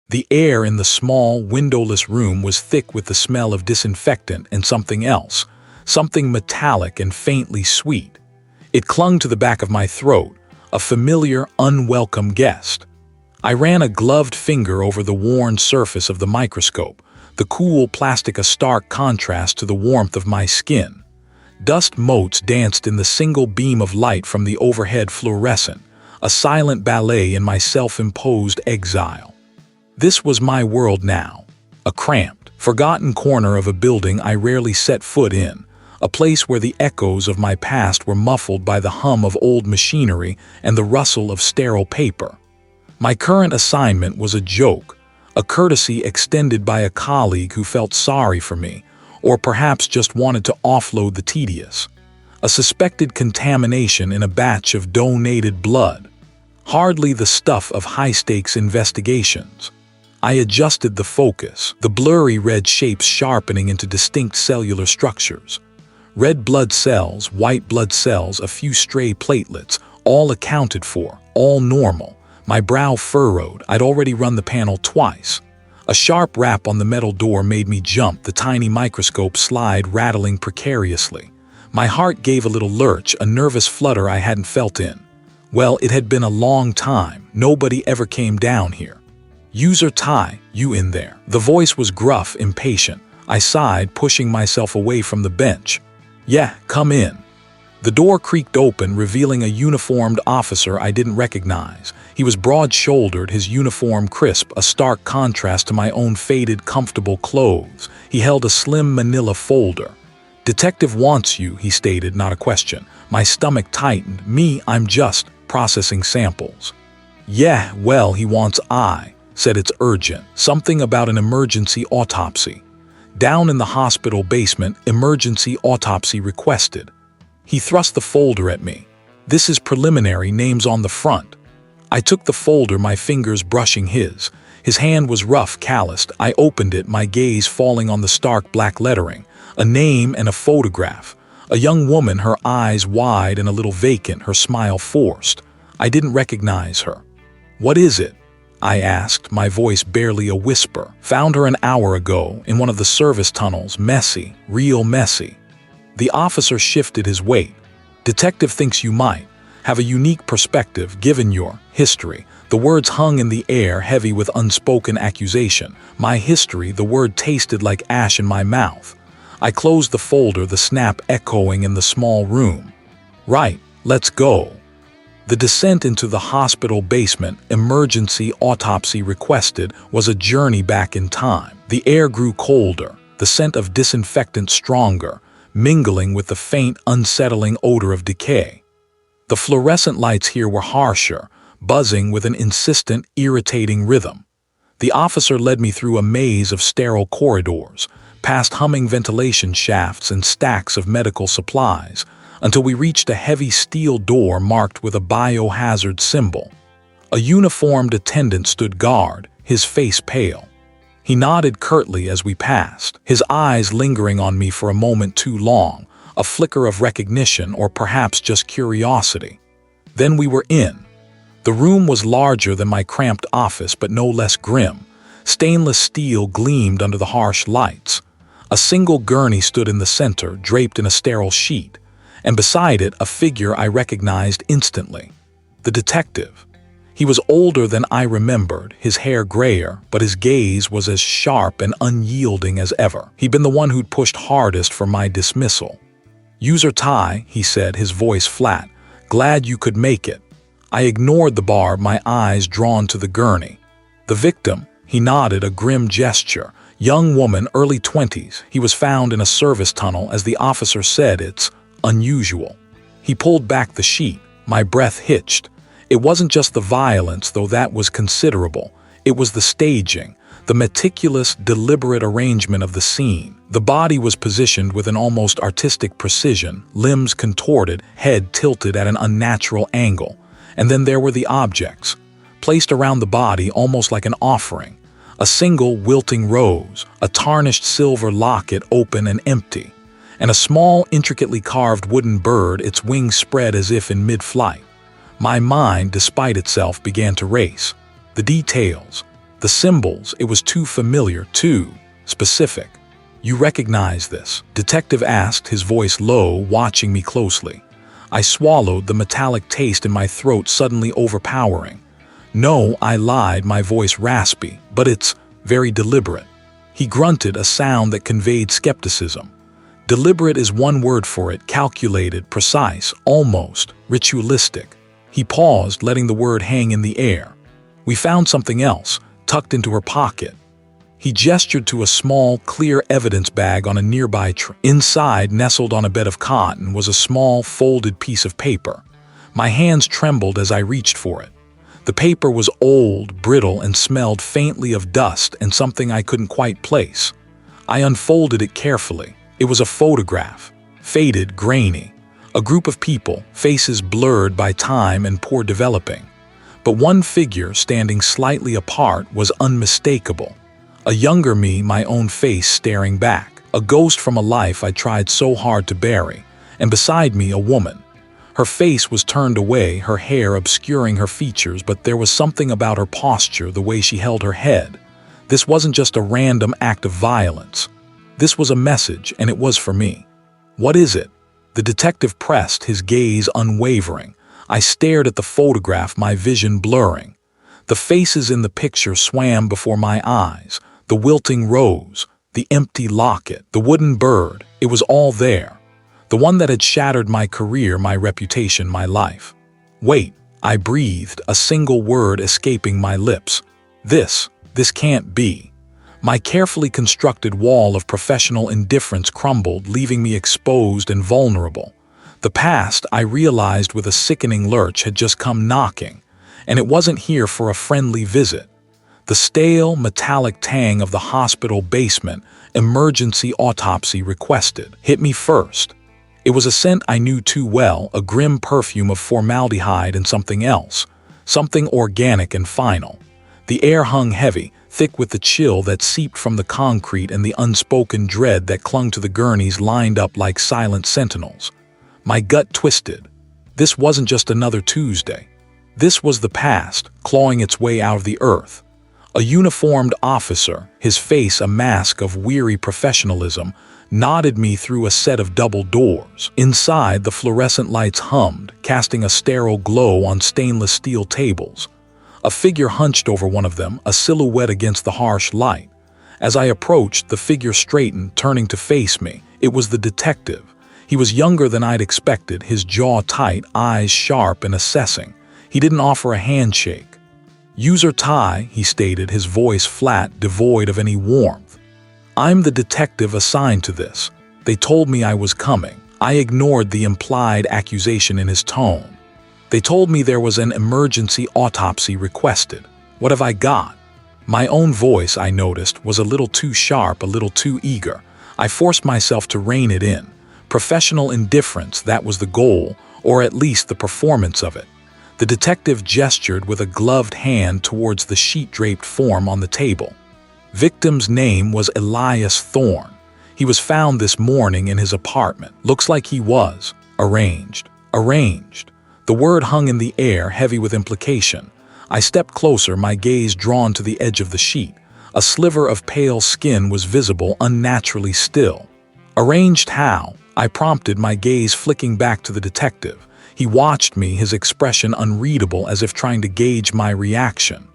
The air in the small, windowless room was thick with the smell of disinfectant and something else, something metallic and faintly sweet. It clung to the back of my throat, a familiar, unwelcome guest. I ran a gloved finger over the worn surface of the microscope, the cool plastic a stark contrast to the warmth of my skin. Dust motes danced in the single beam of light from the overhead fluorescent, a silent ballet in my self-imposed exile. This was my world now, a cramped, forgotten corner of a building I rarely set foot in, a place where the echoes of my past were muffled by the hum of old machinery and the rustle of sterile paper. My current assignment was a joke, a courtesy extended by a colleague who felt sorry for me, or perhaps just wanted to offload the tedious. A suspected contamination in a batch of donated blood. Hardly the stuff of high-stakes investigations. I adjusted the focus, the blurry red shapes sharpening into distinct cellular structures. Red blood cells, white blood cells, a few stray platelets, all accounted for, all normal. My brow furrowed. I'd already run the panel twice. A sharp rap on the metal door made me jump, the tiny microscope slide rattling precariously. My heart gave a little lurch, a nervous flutter I hadn't felt in. Well, it had been a long time. Nobody ever came down here. "User Ty, you in there?" The voice was gruff, impatient. I sighed, pushing myself away from the bench. "Yeah, come in." The door creaked open, revealing a uniformed officer I didn't recognize. He was broad-shouldered, his uniform crisp, a stark contrast to my own faded, comfortable clothes. He held a slim manila folder. "Detective wants you," he stated, not a question. My stomach tightened. "Me, I'm just processing samples." "Yeah, well, he wants I," said it's urgent. Something about an emergency autopsy. Down in the hospital basement, emergency autopsy requested. He thrust the folder at me. "This is preliminary, names on the front." I took the folder, my fingers brushing his. His hand was rough, calloused. I opened it, my gaze falling on the stark black lettering. A name and a photograph. A young woman, her eyes wide and a little vacant, her smile forced. I didn't recognize her. "What is it?" I asked, my voice barely a whisper. "Found her an hour ago, in one of the service tunnels, messy, real messy." The officer shifted his weight. "Detective thinks you might have a unique perspective given your history." The words hung in the air, heavy with unspoken accusation. My history, the word tasted like ash in my mouth. I closed the folder, the snap echoing in the small room. "Right, let's go." The descent into the hospital basement, emergency autopsy requested, was a journey back in time. The air grew colder, the scent of disinfectant stronger, mingling with the faint, unsettling odor of decay. The fluorescent lights here were harsher, buzzing with an insistent, irritating rhythm. The officer led me through a maze of sterile corridors, past humming ventilation shafts and stacks of medical supplies, until we reached a heavy steel door marked with a biohazard symbol. A uniformed attendant stood guard, his face pale. He nodded curtly as we passed, his eyes lingering on me for a moment too long, a flicker of recognition or perhaps just curiosity. Then we were in. The room was larger than my cramped office, but no less grim. Stainless steel gleamed under the harsh lights. A single gurney stood in the center, draped in a sterile sheet, and beside it a figure I recognized instantly. The detective. He was older than I remembered, his hair grayer, but his gaze was as sharp and unyielding as ever. He'd been the one who'd pushed hardest for my dismissal. "User Ty," he said, his voice flat. "Glad you could make it." I ignored the barb, my eyes drawn to the gurney. "The victim," he nodded, a grim gesture. "Young woman, early 20s. He was found in a service tunnel, as the officer said. It's unusual." He pulled back the sheet. My breath hitched. It wasn't just the violence, though that was considerable. It was the staging, the meticulous, deliberate arrangement of the scene. The body was positioned with an almost artistic precision, limbs contorted, head tilted at an unnatural angle. And then there were the objects, placed around the body almost like an offering. A single wilting rose, a tarnished silver locket open and empty, and a small, intricately carved wooden bird, its wings spread as if in mid-flight. My mind, despite itself, began to race. The details. The symbols, it was too familiar, too specific. "You recognize this?" Detective asked, his voice low, watching me closely. I swallowed, the metallic taste in my throat suddenly overpowering. "No," I lied, my voice raspy, "but it's very deliberate." He grunted, a sound that conveyed skepticism. Deliberate is one word for it, calculated, precise, almost ritualistic. He paused, letting the word hang in the air. "We found something else, tucked into her pocket." He gestured to a small, clear evidence bag on a nearby tree. Inside, nestled on a bed of cotton, was a small, folded piece of paper. My hands trembled as I reached for it. The paper was old, brittle, and smelled faintly of dust and something I couldn't quite place. I unfolded it carefully. It was a photograph, faded, grainy. A group of people, faces blurred by time and poor developing. But one figure, standing slightly apart, was unmistakable. A younger me, my own face staring back. A ghost from a life I tried so hard to bury. And beside me, a woman. Her face was turned away, her hair obscuring her features, but there was something about her posture, the way she held her head. This wasn't just a random act of violence. This was a message, and it was for me. "What is it?" The detective pressed, his gaze unwavering. I stared at the photograph, my vision blurring. The faces in the picture swam before my eyes. The wilting rose, the empty locket, the wooden bird, it was all there. The one that had shattered my career, my reputation, my life. "Wait," I breathed, a single word escaping my lips. This can't be." My carefully constructed wall of professional indifference crumbled, leaving me exposed and vulnerable. The past, I realized with a sickening lurch, had just come knocking, and it wasn't here for a friendly visit. The stale, metallic tang of the hospital basement, emergency autopsy requested, hit me first. It was a scent I knew too well, a grim perfume of formaldehyde and something else, something organic and final. The air hung heavy, thick with the chill that seeped from the concrete and the unspoken dread that clung to the gurneys lined up like silent sentinels. My gut twisted. This wasn't just another Tuesday. This was the past, clawing its way out of the earth. A uniformed officer, his face a mask of weary professionalism, nodded me through a set of double doors. Inside, the fluorescent lights hummed, casting a sterile glow on stainless steel tables. A figure hunched over one of them, a silhouette against the harsh light. As I approached, the figure straightened, turning to face me. It was the detective. He was younger than I'd expected, his jaw tight, eyes sharp and assessing. He didn't offer a handshake. "User Ty," he stated, his voice flat, devoid of any warmth. "I'm the detective assigned to this. They told me I was coming." I ignored the implied accusation in his tone. "They told me there was an emergency autopsy requested. What have I got?" My own voice, I noticed, was a little too sharp, a little too eager. I forced myself to rein it in. Professional indifference, that was the goal, or at least the performance of it. The detective gestured with a gloved hand towards the sheet-draped form on the table. Victim's name was Elias Thorne. He was found this morning in his apartment. Looks like he was arranged. Arranged. The word hung in the air, heavy with implication. I stepped closer, my gaze drawn to the edge of the sheet. A sliver of pale skin was visible, unnaturally still. "Arranged how?" I prompted, my gaze flicking back to the detective. He watched me, his expression unreadable, as if trying to gauge my reaction.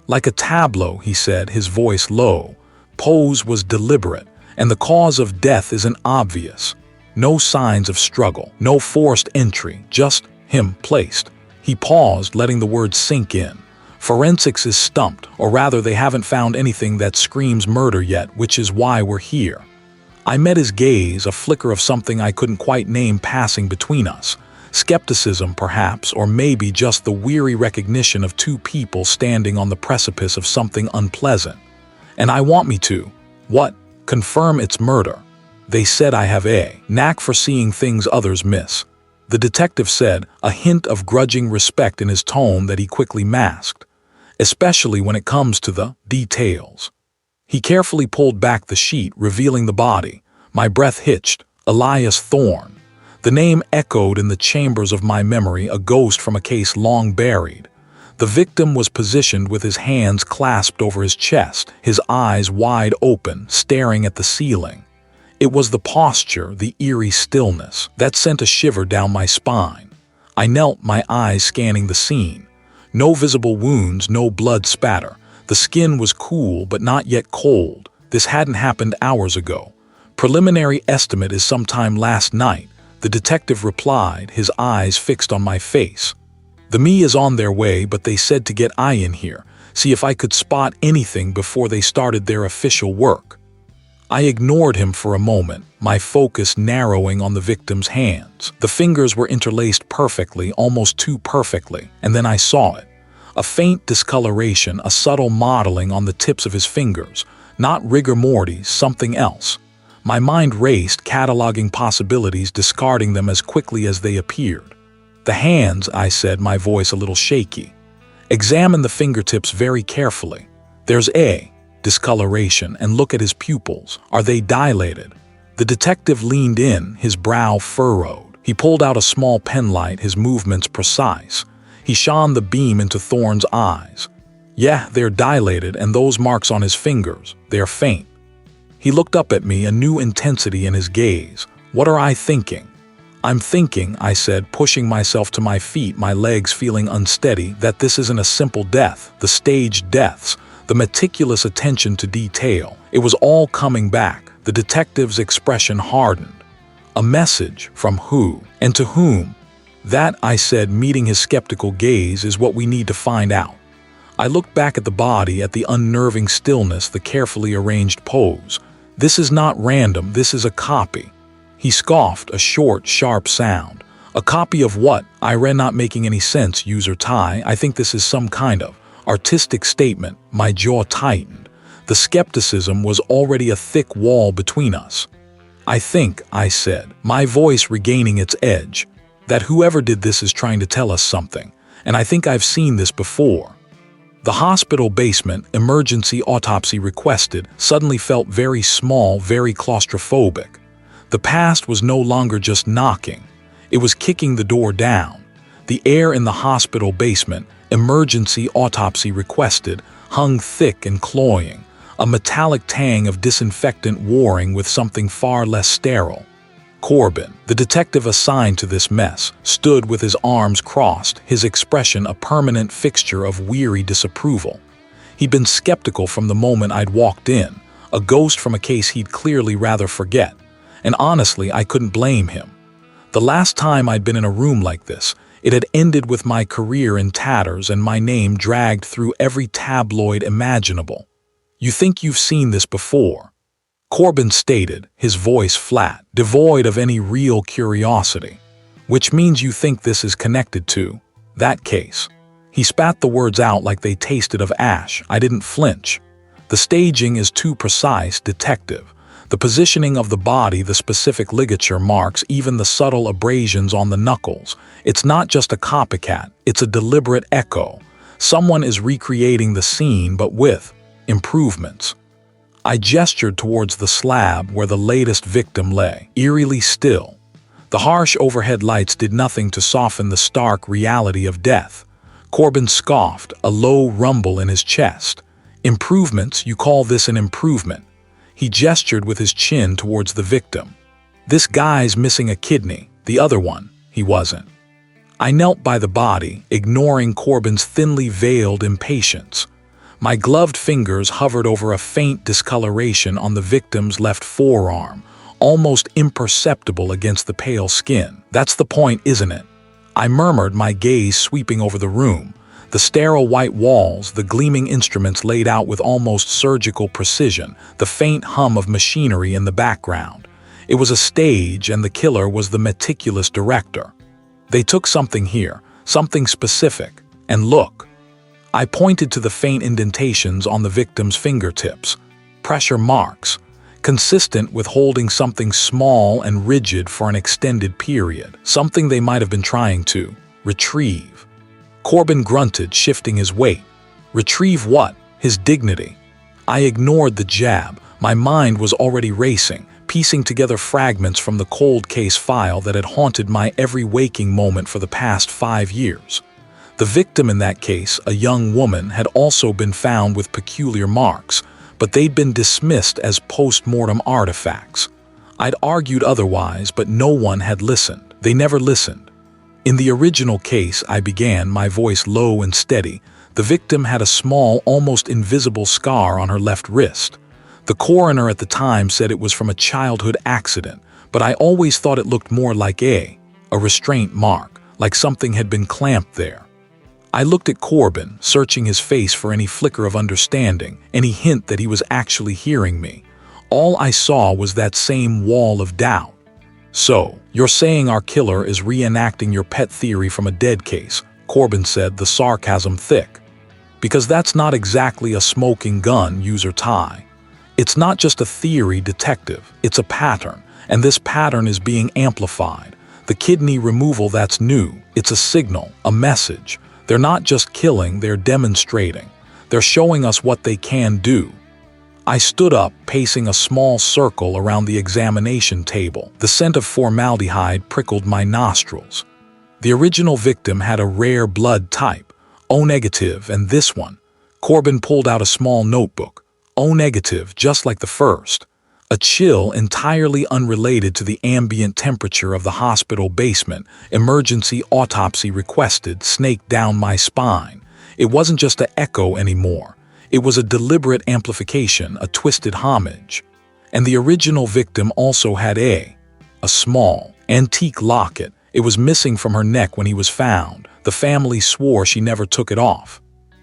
"Like a tableau," he said, his voice low. "Pose was deliberate, and the cause of death isn't obvious. No signs of struggle, no forced entry, just him placed." He paused, letting the words sink in. "Forensics is stumped, or rather they haven't found anything that screams murder yet, which is why we're here." I met his gaze, a flicker of something I couldn't quite name passing between us. Skepticism, perhaps, or maybe just the weary recognition of two people standing on the precipice of something unpleasant. "And I want me to." "What?" "Confirm it's murder. They said I have a knack for seeing things others miss." The detective said, a hint of grudging respect in his tone that he quickly masked. "Especially when it comes to the details." He carefully pulled back the sheet, revealing the body. My breath hitched. Elias Thorne. The name echoed in the chambers of my memory, a ghost from a case long buried. The victim was positioned with his hands clasped over his chest, his eyes wide open, staring at the ceiling. It was the posture, the eerie stillness, that sent a shiver down my spine. I knelt, my eyes scanning the scene. No visible wounds, no blood spatter. The skin was cool but not yet cold. This hadn't happened hours ago. Preliminary estimate is sometime last night, the detective replied, his eyes fixed on my face. The me is on their way, but they said to get I in here, see if I could spot anything before they started their official work. I ignored him for a moment, my focus narrowing on the victim's hands. The fingers were interlaced perfectly, almost too perfectly, and then I saw it. A faint discoloration, a subtle mottling on the tips of his fingers. Not rigor mortis, something else. My mind raced, cataloging possibilities, discarding them as quickly as they appeared. The hands, I said, my voice a little shaky. Examine the fingertips very carefully. There's a discoloration, and look at his pupils. Are they dilated? The detective leaned in, his brow furrowed. He pulled out a small penlight, his movements precise. He shone the beam into Thorne's eyes. Yeah, they're dilated, and those marks on his fingers, they're faint. He looked up at me, a new intensity in his gaze. What are I thinking? I'm thinking, I said, pushing myself to my feet, my legs feeling unsteady, that this isn't a simple death, the staged deaths, the meticulous attention to detail. It was all coming back. The detective's expression hardened. A message from who and to whom? That, I said, meeting his skeptical gaze, is what we need to find out. I looked back at the body, at the unnerving stillness, the carefully arranged pose. This is not random, this is a copy. He scoffed, a short, sharp sound. A copy of what? I read, not making any sense, user Ty. I think this is some kind of artistic statement. My jaw tightened. The skepticism was already a thick wall between us. I think, I said, my voice regaining its edge, that whoever did this is trying to tell us something, and I think I've seen this before. The hospital basement, emergency autopsy requested, suddenly felt very small, very claustrophobic. The past was no longer just knocking. It was kicking the door down. The air in the hospital basement, emergency autopsy requested, hung thick and cloying, a metallic tang of disinfectant warring with something far less sterile. Corbin, the detective assigned to this mess, stood with his arms crossed, his expression a permanent fixture of weary disapproval. He'd been skeptical from the moment I'd walked in, a ghost from a case he'd clearly rather forget, and honestly, I couldn't blame him. The last time I'd been in a room like this, it had ended with my career in tatters and my name dragged through every tabloid imaginable. You think you've seen this before? Corbin stated, his voice flat, devoid of any real curiosity. Which means you think this is connected to that case. He spat the words out like they tasted of ash. I didn't flinch. The staging is too precise, detective. The positioning of the body, the specific ligature marks, even the subtle abrasions on the knuckles. It's not just a copycat, it's a deliberate echo. Someone is recreating the scene, but with improvements. I gestured towards the slab where the latest victim lay, eerily still. The harsh overhead lights did nothing to soften the stark reality of death. Corbin scoffed, a low rumble in his chest. Improvements? You call this an improvement? He gestured with his chin towards the victim. This guy's missing a kidney, the other one, he wasn't. I knelt by the body, ignoring Corbin's thinly veiled impatience. My gloved fingers hovered over a faint discoloration on the victim's left forearm, almost imperceptible against the pale skin. That's the point, isn't it? I murmured, my gaze sweeping over the room. The sterile white walls, the gleaming instruments laid out with almost surgical precision, the faint hum of machinery in the background. It was a stage, and the killer was the meticulous director. They took something here, something specific, and look. I pointed to the faint indentations on the victim's fingertips. Pressure marks, consistent with holding something small and rigid for an extended period, something they might have been trying to retrieve. Corbin grunted, shifting his weight. Retrieve what? His dignity. I ignored the jab. My mind was already racing, piecing together fragments from the cold case file that had haunted my every waking moment for the past 5 years. The The victim in that case, a young woman, had also been found with peculiar marks, but they'd been dismissed as post-mortem artifacts. I'd argued otherwise, but no one had listened. They never listened. In the original case, I began, my voice low and steady. The victim had a small, almost invisible scar on her left wrist. The coroner at the time said it was from a childhood accident, but I always thought it looked more like a restraint mark, like something had been clamped there. I looked at Corbin, searching his face for any flicker of understanding, any hint that he was actually hearing me. All I saw was that same wall of doubt. "So, you're saying our killer is reenacting your pet theory from a dead case," Corbin said, the sarcasm thick. "Because that's not exactly a smoking gun, user Ty. It's not just a theory, detective, it's a pattern, and this pattern is being amplified. The kidney removal, that's new. It's a signal, a message. They're not just killing, they're demonstrating. They're showing us what they can do." I stood up, pacing a small circle around the examination table. The scent of formaldehyde prickled my nostrils. The original victim had a rare blood type, O negative, and this one. Corbin pulled out a small notebook. O negative, just like the first. A chill entirely unrelated to the ambient temperature of the hospital basement, emergency autopsy requested, snaked down my spine. It wasn't just an echo anymore. It was a deliberate amplification, a twisted homage. And the original victim also had a small, antique locket. It was missing from her neck when he was found. The family swore she never took it off.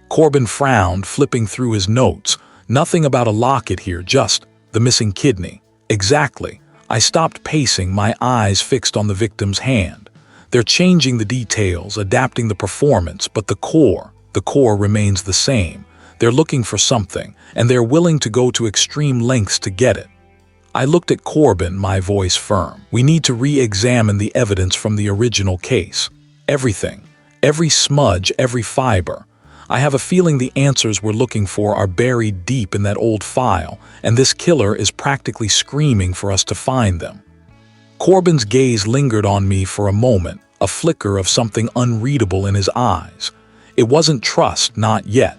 Corbin frowned, flipping through his notes. Nothing about a locket here, just the missing kidney. Exactly. I stopped pacing, my eyes fixed on the victim's hand. They're changing the details, adapting the performance, but the core remains the same. They're looking for something, and they're willing to go to extreme lengths to get it. I looked at Corbin, my voice firm. "We need to re-examine the evidence from the original case. Everything. Every smudge, every fiber. I have a feeling the answers we're looking for are buried deep in that old file, and this killer is practically screaming for us to find them." Corbin's gaze lingered on me for a moment, a flicker of something unreadable in his eyes. It wasn't trust, not yet.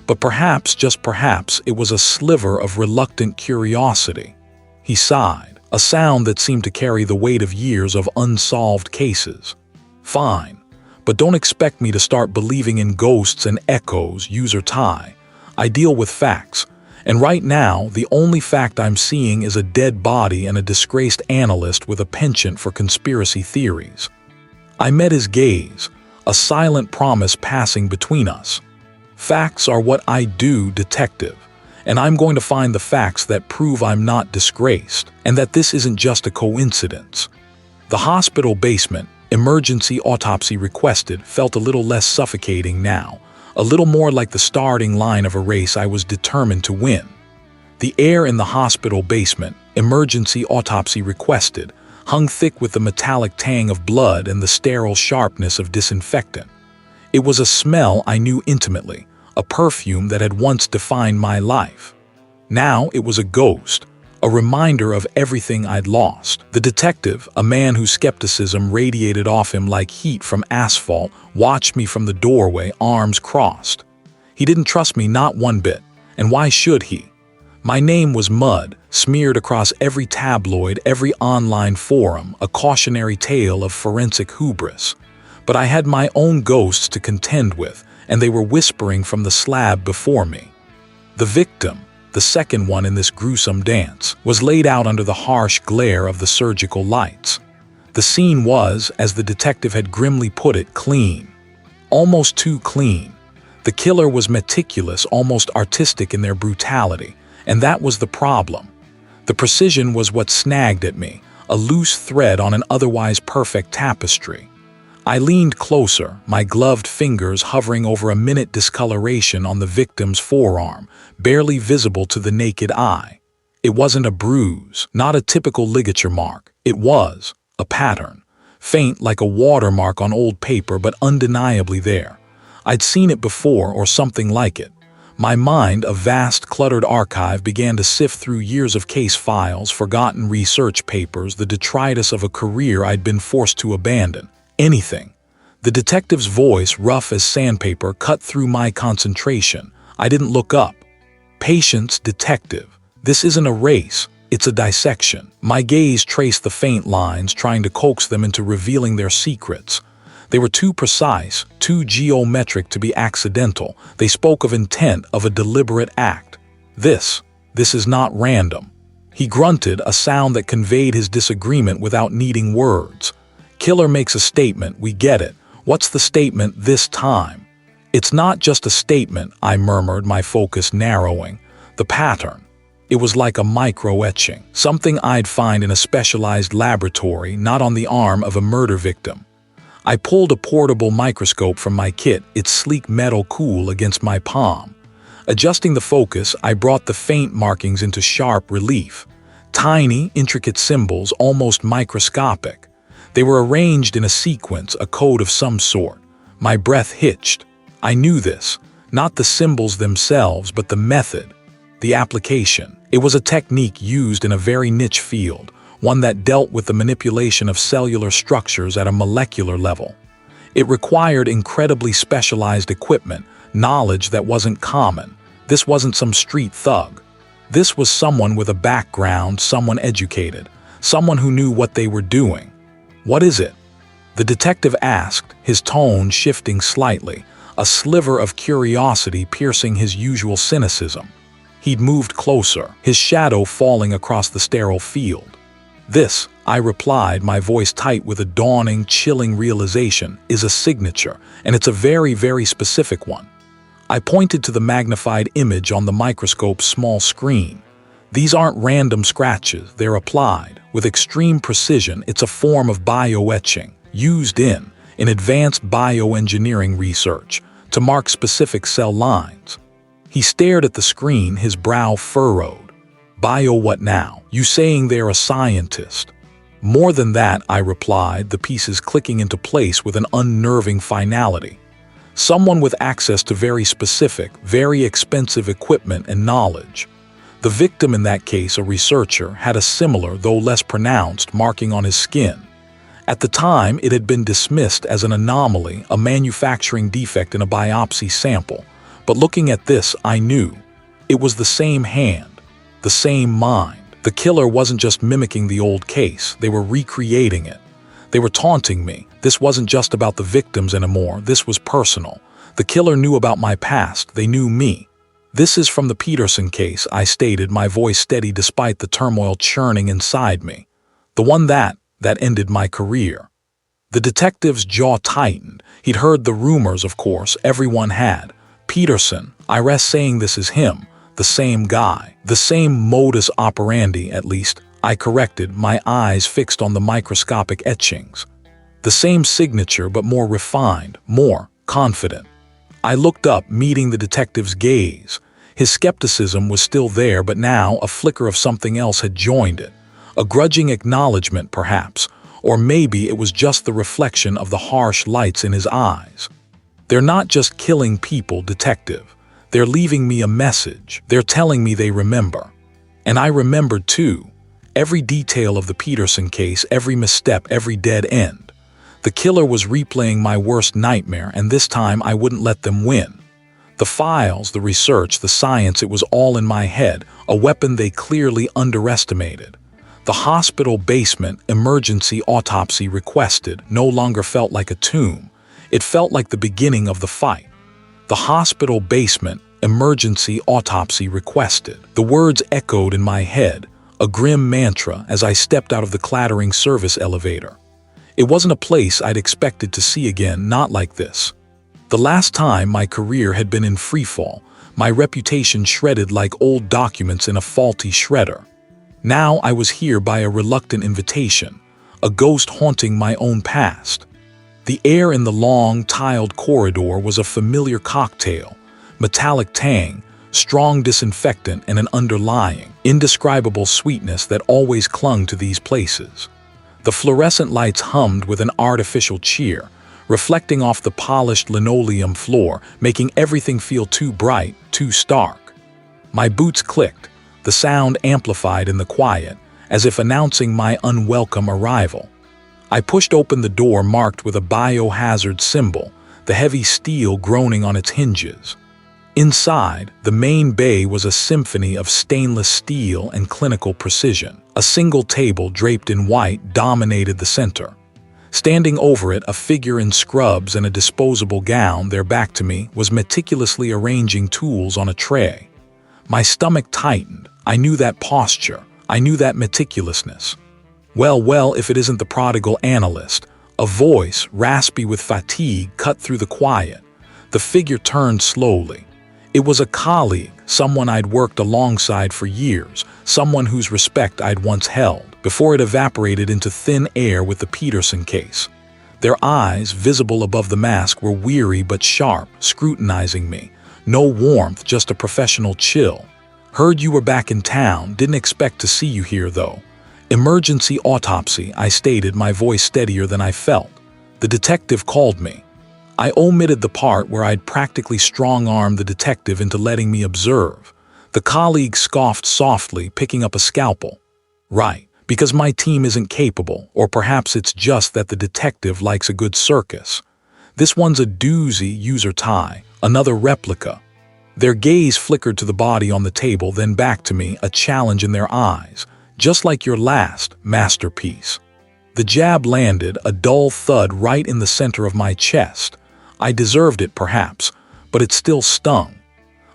But perhaps, just perhaps, it was a sliver of reluctant curiosity. He sighed, a sound that seemed to carry the weight of years of unsolved cases. "Fine, but don't expect me to start believing in ghosts and echoes, user Ty. I deal with facts, and right now, the only fact I'm seeing is a dead body and a disgraced analyst with a penchant for conspiracy theories." I met his gaze, a silent promise passing between us. "Facts are what I do, detective, and I'm going to find the facts that prove I'm not disgraced, and that this isn't just a coincidence." The hospital basement, emergency autopsy requested, felt a little less suffocating now, a little more like the starting line of a race I was determined to win. The air in the hospital basement, emergency autopsy requested, hung thick with the metallic tang of blood and the sterile sharpness of disinfectant. It was a smell I knew intimately, a perfume that had once defined my life. Now it was a ghost, a reminder of everything I'd lost. The detective, a man whose skepticism radiated off him like heat from asphalt, watched me from the doorway, arms crossed. He didn't trust me, not one bit, and why should he? My name was mud, smeared across every tabloid, every online forum, a cautionary tale of forensic hubris. But I had my own ghosts to contend with, and they were whispering from the slab before me. The victim, the second one in this gruesome dance, was laid out under the harsh glare of the surgical lights. The scene was, as the detective had grimly put it, clean. Almost too clean. The killer was meticulous, almost artistic in their brutality, and that was the problem. The precision was what snagged at me, a loose thread on an otherwise perfect tapestry. I leaned closer, my gloved fingers hovering over a minute discoloration on the victim's forearm, barely visible to the naked eye. It wasn't a bruise, not a typical ligature mark. It was a pattern, faint like a watermark on old paper, but undeniably there. I'd seen it before, or something like it. My mind, a vast, cluttered archive, began to sift through years of case files, forgotten research papers, the detritus of a career I'd been forced to abandon. Anything. The detective's voice, rough as sandpaper, cut through my concentration. I didn't look up. Patience, detective. This isn't a race, it's a dissection. My gaze traced the faint lines, trying to coax them into revealing their secrets. They were too precise, too geometric to be accidental. They spoke of intent, of a deliberate act. This is not random. He grunted, a sound that conveyed his disagreement without needing words. Killer makes a statement, we get it. What's the statement this time? It's not just a statement, I murmured, my focus narrowing. The pattern. It was like a micro-etching, something I'd find in a specialized laboratory, not on the arm of a murder victim. I pulled a portable microscope from my kit, its sleek metal cool against my palm. Adjusting the focus, I brought the faint markings into sharp relief. Tiny, intricate symbols, almost microscopic. They were arranged in a sequence, a code of some sort. My breath hitched. I knew this. Not the symbols themselves, but the method. The application. It was a technique used in a very niche field, one that dealt with the manipulation of cellular structures at a molecular level. It required incredibly specialized equipment, knowledge that wasn't common. This wasn't some street thug. This was someone with a background, someone educated, someone who knew what they were doing. What is it? The detective asked, his tone shifting slightly, a sliver of curiosity piercing his usual cynicism. He'd moved closer, his shadow falling across the sterile field. This, I replied, my voice tight with a dawning, chilling realization, is a signature, and it's a very, very specific one. I pointed to the magnified image on the microscope's small screen. These aren't random scratches, they're applied. With extreme precision, it's a form of bioetching, used in advanced bioengineering research, to mark specific cell lines. He stared at the screen, his brow furrowed. Bio what now? You saying they're a scientist? More than that, I replied, the pieces clicking into place with an unnerving finality. Someone with access to very specific, very expensive equipment and knowledge. The victim in that case, a researcher, had a similar, though less pronounced, marking on his skin. At the time, it had been dismissed as an anomaly, a manufacturing defect in a biopsy sample. But looking at this, I knew. It was the same hand, the same mind. The killer wasn't just mimicking the old case, they were recreating it. They were taunting me. This wasn't just about the victims anymore, this was personal. The killer knew about my past, they knew me. This is from the Peterson case, I stated, my voice steady despite the turmoil churning inside me. The one that ended my career. The detective's jaw tightened. He'd heard the rumors, of course, everyone had. Peterson, I rest saying this is him, the same guy, the same modus operandi, at least, I corrected, my eyes fixed on the microscopic etchings. The same signature, but more refined, more confident. I looked up, meeting the detective's gaze. His skepticism was still there, but now a flicker of something else had joined it. A grudging acknowledgement, perhaps, or maybe it was just the reflection of the harsh lights in his eyes. They're not just killing people, detective. They're leaving me a message. They're telling me they remember. And I remembered too. Every detail of the Peterson case, every misstep, every dead end. The killer was replaying my worst nightmare, and this time I wouldn't let them win. The files, the research, the science, it was all in my head, a weapon they clearly underestimated. The hospital basement, emergency autopsy requested, no longer felt like a tomb. It felt like the beginning of the fight. The hospital basement, emergency autopsy requested. The words echoed in my head, a grim mantra as I stepped out of the clattering service elevator. It wasn't a place I'd expected to see again, not like this. The last time my career had been in freefall, my reputation shredded like old documents in a faulty shredder. Now I was here by a reluctant invitation, a ghost haunting my own past. The air in the long, tiled corridor was a familiar cocktail, metallic tang, strong disinfectant, and an underlying, indescribable sweetness that always clung to these places. The fluorescent lights hummed with an artificial cheer, reflecting off the polished linoleum floor, making everything feel too bright, too stark. My boots clicked, the sound amplified in the quiet, as if announcing my unwelcome arrival. I pushed open the door marked with a biohazard symbol, the heavy steel groaning on its hinges. Inside, the main bay was a symphony of stainless steel and clinical precision. A single table draped in white dominated the center. Standing over it, a figure in scrubs and a disposable gown, their back to me, was meticulously arranging tools on a tray. My stomach tightened. I knew that posture. I knew that meticulousness. Well, if it isn't the prodigal analyst. A voice, raspy with fatigue, cut through the quiet. The figure turned slowly. It was a colleague, someone I'd worked alongside for years, someone whose respect I'd once held, before it evaporated into thin air with the Peterson case. Their eyes, visible above the mask, were weary but sharp, scrutinizing me. No warmth, just a professional chill. Heard you were back in town, didn't expect to see you here though. Emergency autopsy, I stated, my voice steadier than I felt. The detective called me. I omitted the part where I'd practically strong-armed the detective into letting me observe. The colleague scoffed softly, picking up a scalpel. Right, because my team isn't capable, or perhaps it's just that the detective likes a good circus. This one's a doozy, user tie, another replica. Their gaze flickered to the body on the table, then back to me, a challenge in their eyes, just like your last masterpiece. The jab landed, a dull thud right in the center of my chest. I deserved it, perhaps, but it still stung.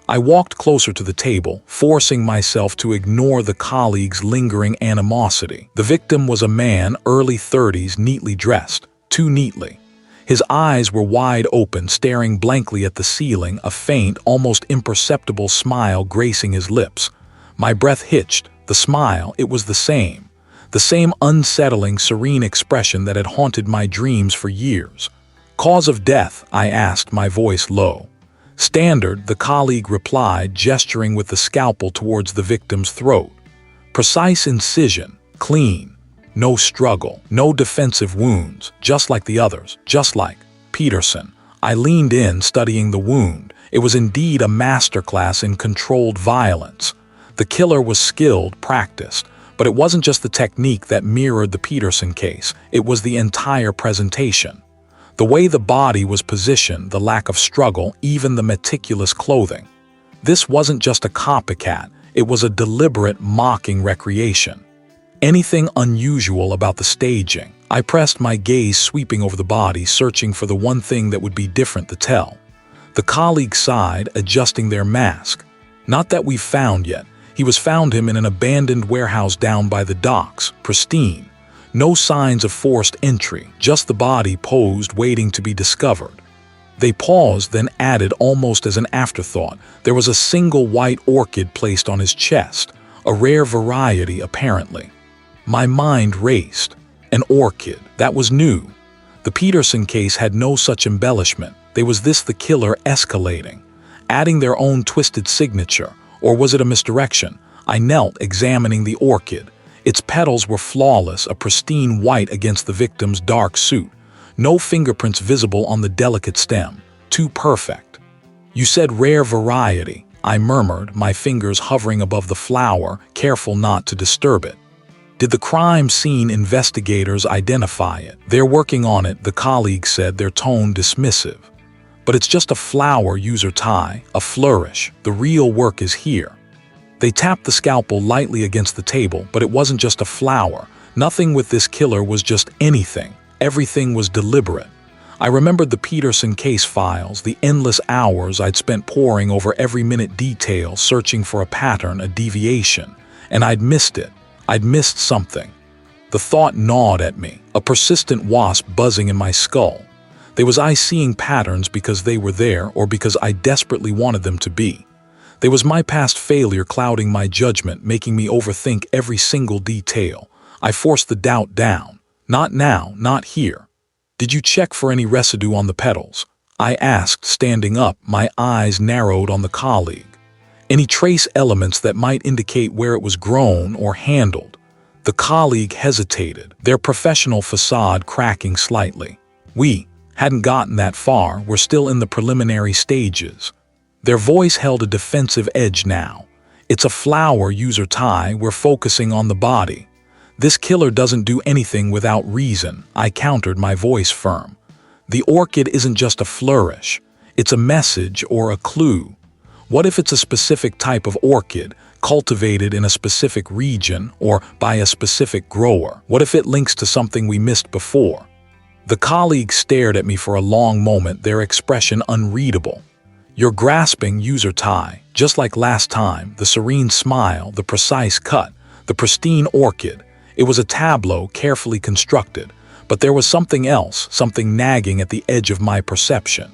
I walked closer to the table, forcing myself to ignore the colleague's lingering animosity. The victim was a man, early 30s, neatly dressed, too neatly. His eyes were wide open, staring blankly at the ceiling, a faint, almost imperceptible smile gracing his lips. My breath hitched. The smile, it was the same unsettling, serene expression that had haunted my dreams for years. Cause of death, I asked, my voice low. Standard, the colleague replied, gesturing with the scalpel towards the victim's throat. Precise incision, clean. No struggle, no defensive wounds, just like the others, just like Peterson. I leaned in, studying the wound. It was indeed a masterclass in controlled violence. The killer was skilled, practiced, but it wasn't just the technique that mirrored the Peterson case, it was the entire presentation. The way the body was positioned, the lack of struggle, even the meticulous clothing. This wasn't just a copycat, it was a deliberate, mocking recreation. Anything unusual about the staging? I pressed my gaze sweeping over the body, searching for the one thing that would be different to tell. The colleague sighed, adjusting their mask. Not that we've found yet. He found him in an abandoned warehouse down by the docks, pristine. No signs of forced entry, just the body posed, waiting to be discovered. They paused, then added almost as an afterthought, there was a single white orchid placed on his chest, a rare variety apparently. My mind raced. An orchid, that was new. The Peterson case had no such embellishment. Was this the killer escalating, adding their own twisted signature, or was it a misdirection? I knelt, examining the orchid. Its petals were flawless, a pristine white against the victim's dark suit. No fingerprints visible on the delicate stem. Too perfect. You said rare variety, I murmured, my fingers hovering above the flower, careful not to disturb it. Did the crime scene investigators identify it? They're working on it, the colleague said, their tone dismissive. But it's just a flower, user tie, a flourish. The real work is here. They tapped the scalpel lightly against the table, but it wasn't just a flower. Nothing with this killer was just anything. Everything was deliberate. I remembered the Peterson case files, the endless hours I'd spent poring over every minute detail, searching for a pattern, a deviation. And I'd missed it. I'd missed something. The thought gnawed at me, a persistent wasp buzzing in my skull. Was I seeing patterns because they were there or because I desperately wanted them to be? Was my past failure clouding my judgment, making me overthink every single detail? I forced the doubt down. Not now, not here. Did you check for any residue on the petals? I asked, standing up, my eyes narrowed on the colleague. Any trace elements that might indicate where it was grown or handled? The colleague hesitated, their professional facade cracking slightly. We hadn't gotten that far, we're still in the preliminary stages. Their voice held a defensive edge now. It's a flower, user tie, we're focusing on the body. This killer doesn't do anything without reason, I countered, my voice firm. The orchid isn't just a flourish. It's a message or a clue. What if it's a specific type of orchid, cultivated in a specific region or by a specific grower? What if it links to something we missed before? The colleague stared at me for a long moment, their expression unreadable. You're grasping, user Ty, just like last time, the serene smile, the precise cut, the pristine orchid. It was a tableau carefully constructed, but there was something else, something nagging at the edge of my perception.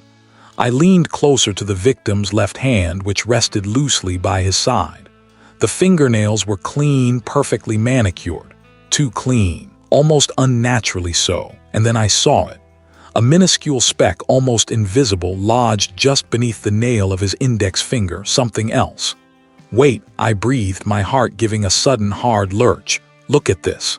I leaned closer to the victim's left hand, which rested loosely by his side. The fingernails were clean, perfectly manicured. Too clean, almost unnaturally so, and then I saw it. A minuscule speck, almost invisible, lodged just beneath the nail of his index finger, something else. Wait, I breathed, my heart giving a sudden hard lurch. Look at this.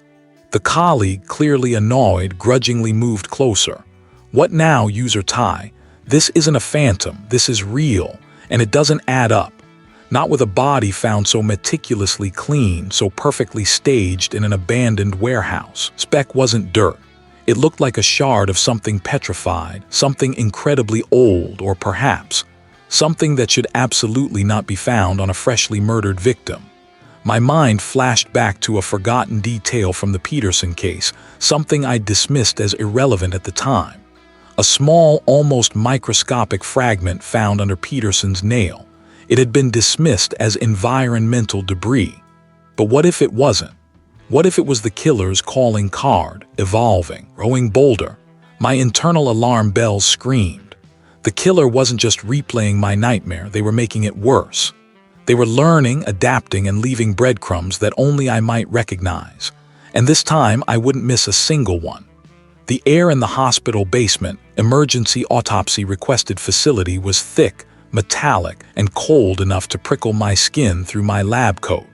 The colleague, clearly annoyed, grudgingly moved closer. What now, user Ty? This isn't a phantom, this is real, and it doesn't add up. Not with a body found so meticulously clean, so perfectly staged in an abandoned warehouse. Speck wasn't dirt. It looked like a shard of something petrified, something incredibly old, or perhaps something that should absolutely not be found on a freshly murdered victim. My mind flashed back to a forgotten detail from the Peterson case, something I dismissed as irrelevant at the time. A small, almost microscopic fragment found under Peterson's nail. It had been dismissed as environmental debris. But what if it wasn't? What if it was the killer's calling card, evolving, growing bolder? My internal alarm bells screamed. The killer wasn't just replaying my nightmare, they were making it worse. They were learning, adapting, and leaving breadcrumbs that only I might recognize. And this time, I wouldn't miss a single one. The air in the hospital basement, emergency autopsy requested facility was thick, metallic, and cold enough to prickle my skin through my lab coat.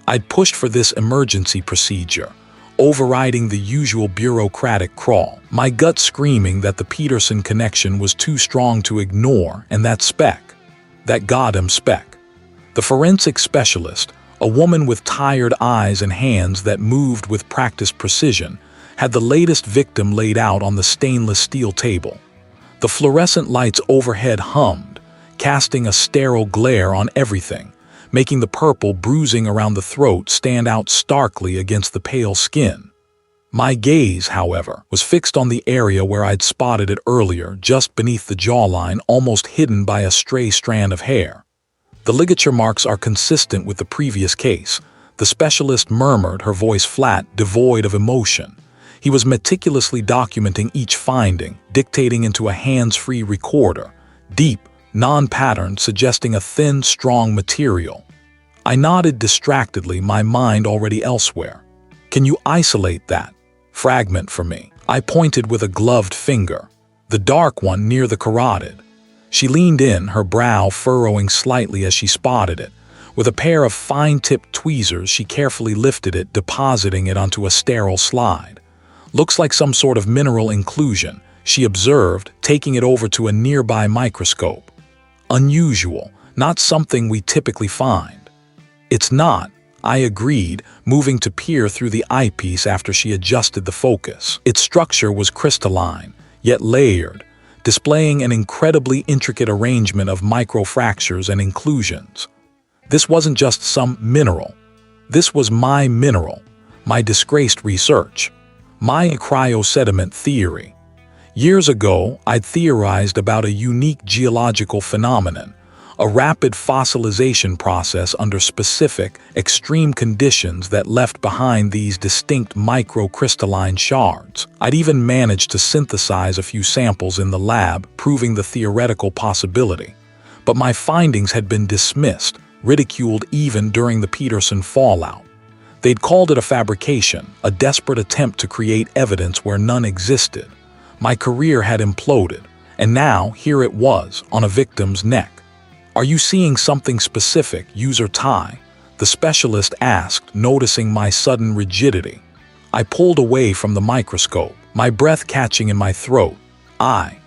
I'd pushed for this emergency procedure, overriding the usual bureaucratic crawl, my gut screaming that the Peterson connection was too strong to ignore, and that speck, that goddamn speck. The forensic specialist, a woman with tired eyes and hands that moved with practiced precision, had the latest victim laid out on the stainless steel table. The fluorescent lights overhead hummed, casting a sterile glare on everything, making the purple bruising around the throat stand out starkly against the pale skin. My gaze, however, was fixed on the area where I'd spotted it earlier, just beneath the jawline, almost hidden by a stray strand of hair. The ligature marks are consistent with the previous case, the specialist murmured, her voice flat, devoid of emotion. He was meticulously documenting each finding, dictating into a hands-free recorder, deep, non-patterned, suggesting a thin, strong material. I nodded distractedly, my mind already elsewhere. Can you isolate that fragment for me? I pointed with a gloved finger, the dark one near the carotid. She leaned in, her brow furrowing slightly as she spotted it. With a pair of fine-tipped tweezers, she carefully lifted it, depositing it onto a sterile slide. Looks like some sort of mineral inclusion, she observed, taking it over to a nearby microscope. Unusual, not something we typically find. It's not, I agreed, moving to peer through the eyepiece after she adjusted the focus. Its structure was crystalline, yet layered, displaying an incredibly intricate arrangement of microfractures and inclusions. This wasn't just some mineral. This was my mineral, my disgraced research. My cryosediment theory. Years ago, I'd theorized about a unique geological phenomenon, a rapid fossilization process under specific, extreme conditions that left behind these distinct microcrystalline shards. I'd even managed to synthesize a few samples in the lab, proving the theoretical possibility. But my findings had been dismissed, ridiculed even during the Peterson fallout. They'd called it a fabrication, a desperate attempt to create evidence where none existed. My career had imploded, and now here it was, on a victim's neck. Are you seeing something specific, user Ty? The specialist asked, noticing my sudden rigidity. I pulled away from the microscope, my breath catching in my throat. I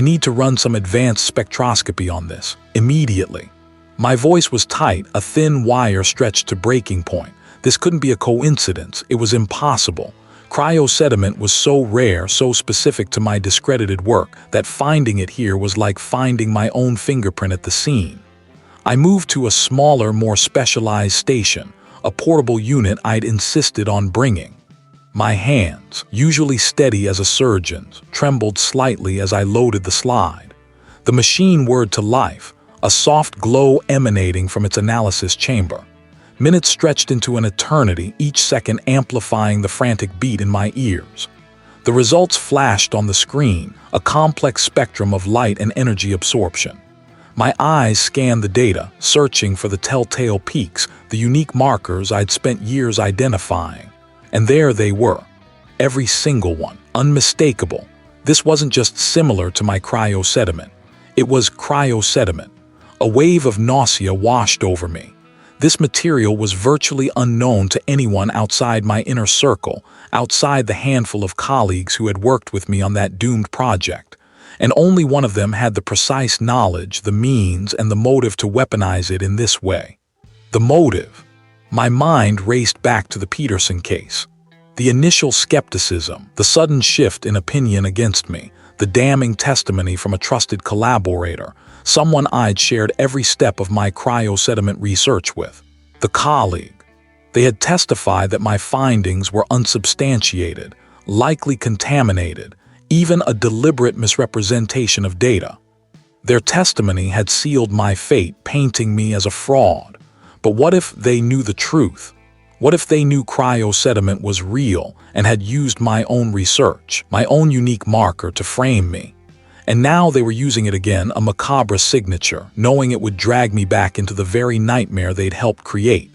need to run some advanced spectroscopy on this, immediately. My voice was tight, a thin wire stretched to breaking point. This couldn't be a coincidence. It was impossible. Cryosediment was so rare, so specific to my discredited work, that finding it here was like finding my own fingerprint at the scene. I moved to a smaller, more specialized station, a portable unit I'd insisted on bringing. My hands, usually steady as a surgeon's, trembled slightly as I loaded the slide. The machine whirred to life, a soft glow emanating from its analysis chamber. Minutes stretched into an eternity, each second amplifying the frantic beat in my ears. The results flashed on the screen, a complex spectrum of light and energy absorption. My eyes scanned the data, searching for the telltale peaks, the unique markers I'd spent years identifying. And there they were. Every single one, unmistakable. This wasn't just similar to my cryosediment. It was cryosediment. A wave of nausea washed over me. This material was virtually unknown to anyone outside my inner circle, outside the handful of colleagues who had worked with me on that doomed project. And only one of them had the precise knowledge, the means, and the motive to weaponize it in this way. The motive. My mind raced back to the Peterson case. The initial skepticism, the sudden shift in opinion against me, the damning testimony from a trusted collaborator, someone I'd shared every step of my cryosediment research with. The colleague. They had testified that my findings were unsubstantiated, likely contaminated, even a deliberate misrepresentation of data. Their testimony had sealed my fate, painting me as a fraud. But what if they knew the truth? What if they knew cryosediment was real and had used my own research, my own unique marker to frame me? And now they were using it again, a macabre signature, knowing it would drag me back into the very nightmare they'd helped create.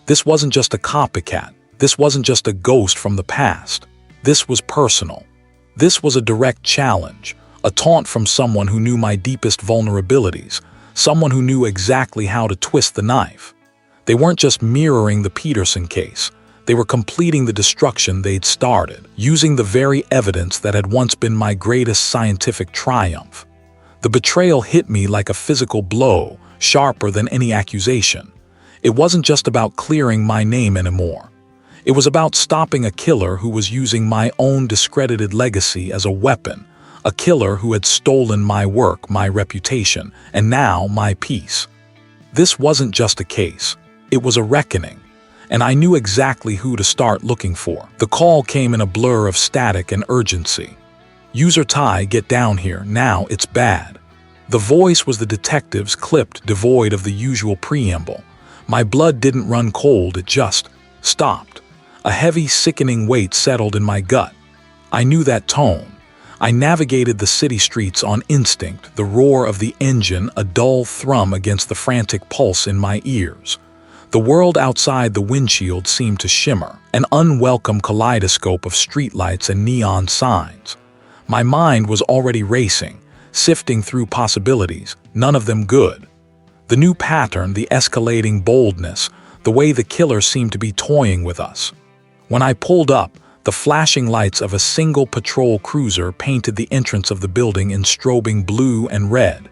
This wasn't just a copycat. This wasn't just a ghost from the past. This was personal. This was a direct challenge, a taunt from someone who knew my deepest vulnerabilities, someone who knew exactly how to twist the knife. They weren't just mirroring the Peterson case. They were completing the destruction they'd started, using the very evidence that had once been my greatest scientific triumph. The betrayal hit me like a physical blow, sharper than any accusation. It wasn't just about clearing my name anymore. It was about stopping a killer who was using my own discredited legacy as a weapon, a killer who had stolen my work, my reputation, and now my peace. This wasn't just a case. It was a reckoning. And I knew exactly who to start looking for. The call came in a blur of static and urgency. "User Ty, get down here, now, it's bad." The voice was the detective's, clipped, devoid of the usual preamble. My blood didn't run cold, it just stopped. A heavy, sickening weight settled in my gut. I knew that tone. I navigated the city streets on instinct, the roar of the engine a dull thrum against the frantic pulse in my ears. The world outside the windshield seemed to shimmer, an unwelcome kaleidoscope of streetlights and neon signs. My mind was already racing, sifting through possibilities, none of them good. The new pattern, the escalating boldness, the way the killer seemed to be toying with us. When I pulled up, the flashing lights of a single patrol cruiser painted the entrance of the building in strobing blue and red.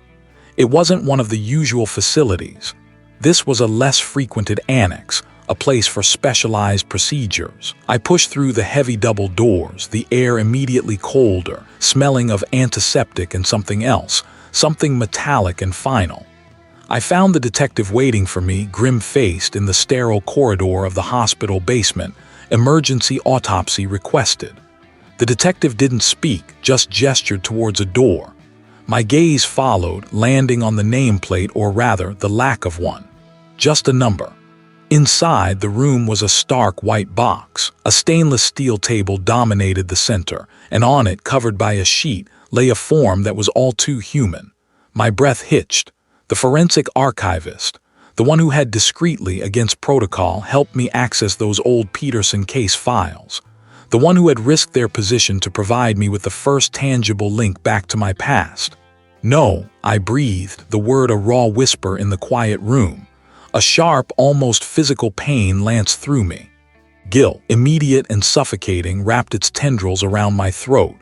It wasn't one of the usual facilities. This was a less frequented annex, a place for specialized procedures. I pushed through the heavy double doors, the air immediately colder, smelling of antiseptic and something else, something metallic and final. I found the detective waiting for me, grim-faced, in the sterile corridor of the hospital basement. Emergency autopsy requested. The detective didn't speak, just gestured towards a door. My gaze followed, landing on the nameplate, or rather, the lack of one. Just a number. Inside, the room was a stark white box. A stainless steel table dominated the center, and on it, covered by a sheet, lay a form that was all too human. My breath hitched. The forensic archivist, the one who had discreetly, against protocol, helped me access those old Peterson case files. The one who had risked their position to provide me with the first tangible link back to my past. "No," I breathed, the word a raw whisper in the quiet room. A sharp, almost physical pain lanced through me. Guilt, immediate and suffocating, wrapped its tendrils around my throat.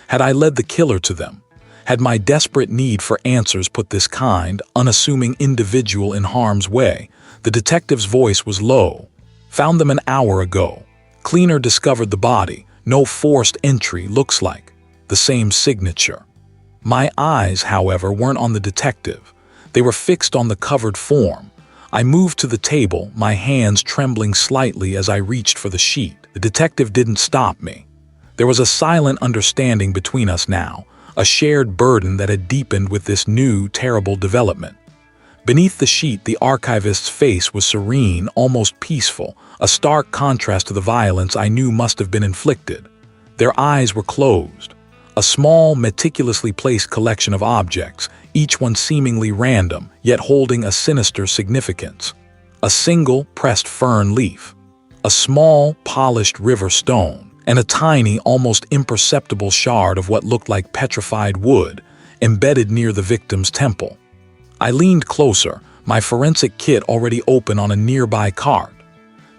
Had I led the killer to them? Had my desperate need for answers put this kind, unassuming individual in harm's way? The detective's voice was low. Found them an hour ago. Cleaner discovered the body. No forced entry, looks like. The same signature. My eyes, however, weren't on the detective. They were fixed on the covered form. I moved to the table, my hands trembling slightly as I reached for the sheet. The detective didn't stop me. There was a silent understanding between us now, a shared burden that had deepened with this new, terrible development. Beneath the sheet, the archivist's face was serene, almost peaceful, a stark contrast to the violence I knew must have been inflicted. Their eyes were closed. A small, meticulously placed collection of objects, each one seemingly random, yet holding a sinister significance. A single, pressed fern leaf. A small, polished river stone. And a tiny, almost imperceptible shard of what looked like petrified wood, embedded near the victim's temple. I leaned closer, my forensic kit already open on a nearby cart.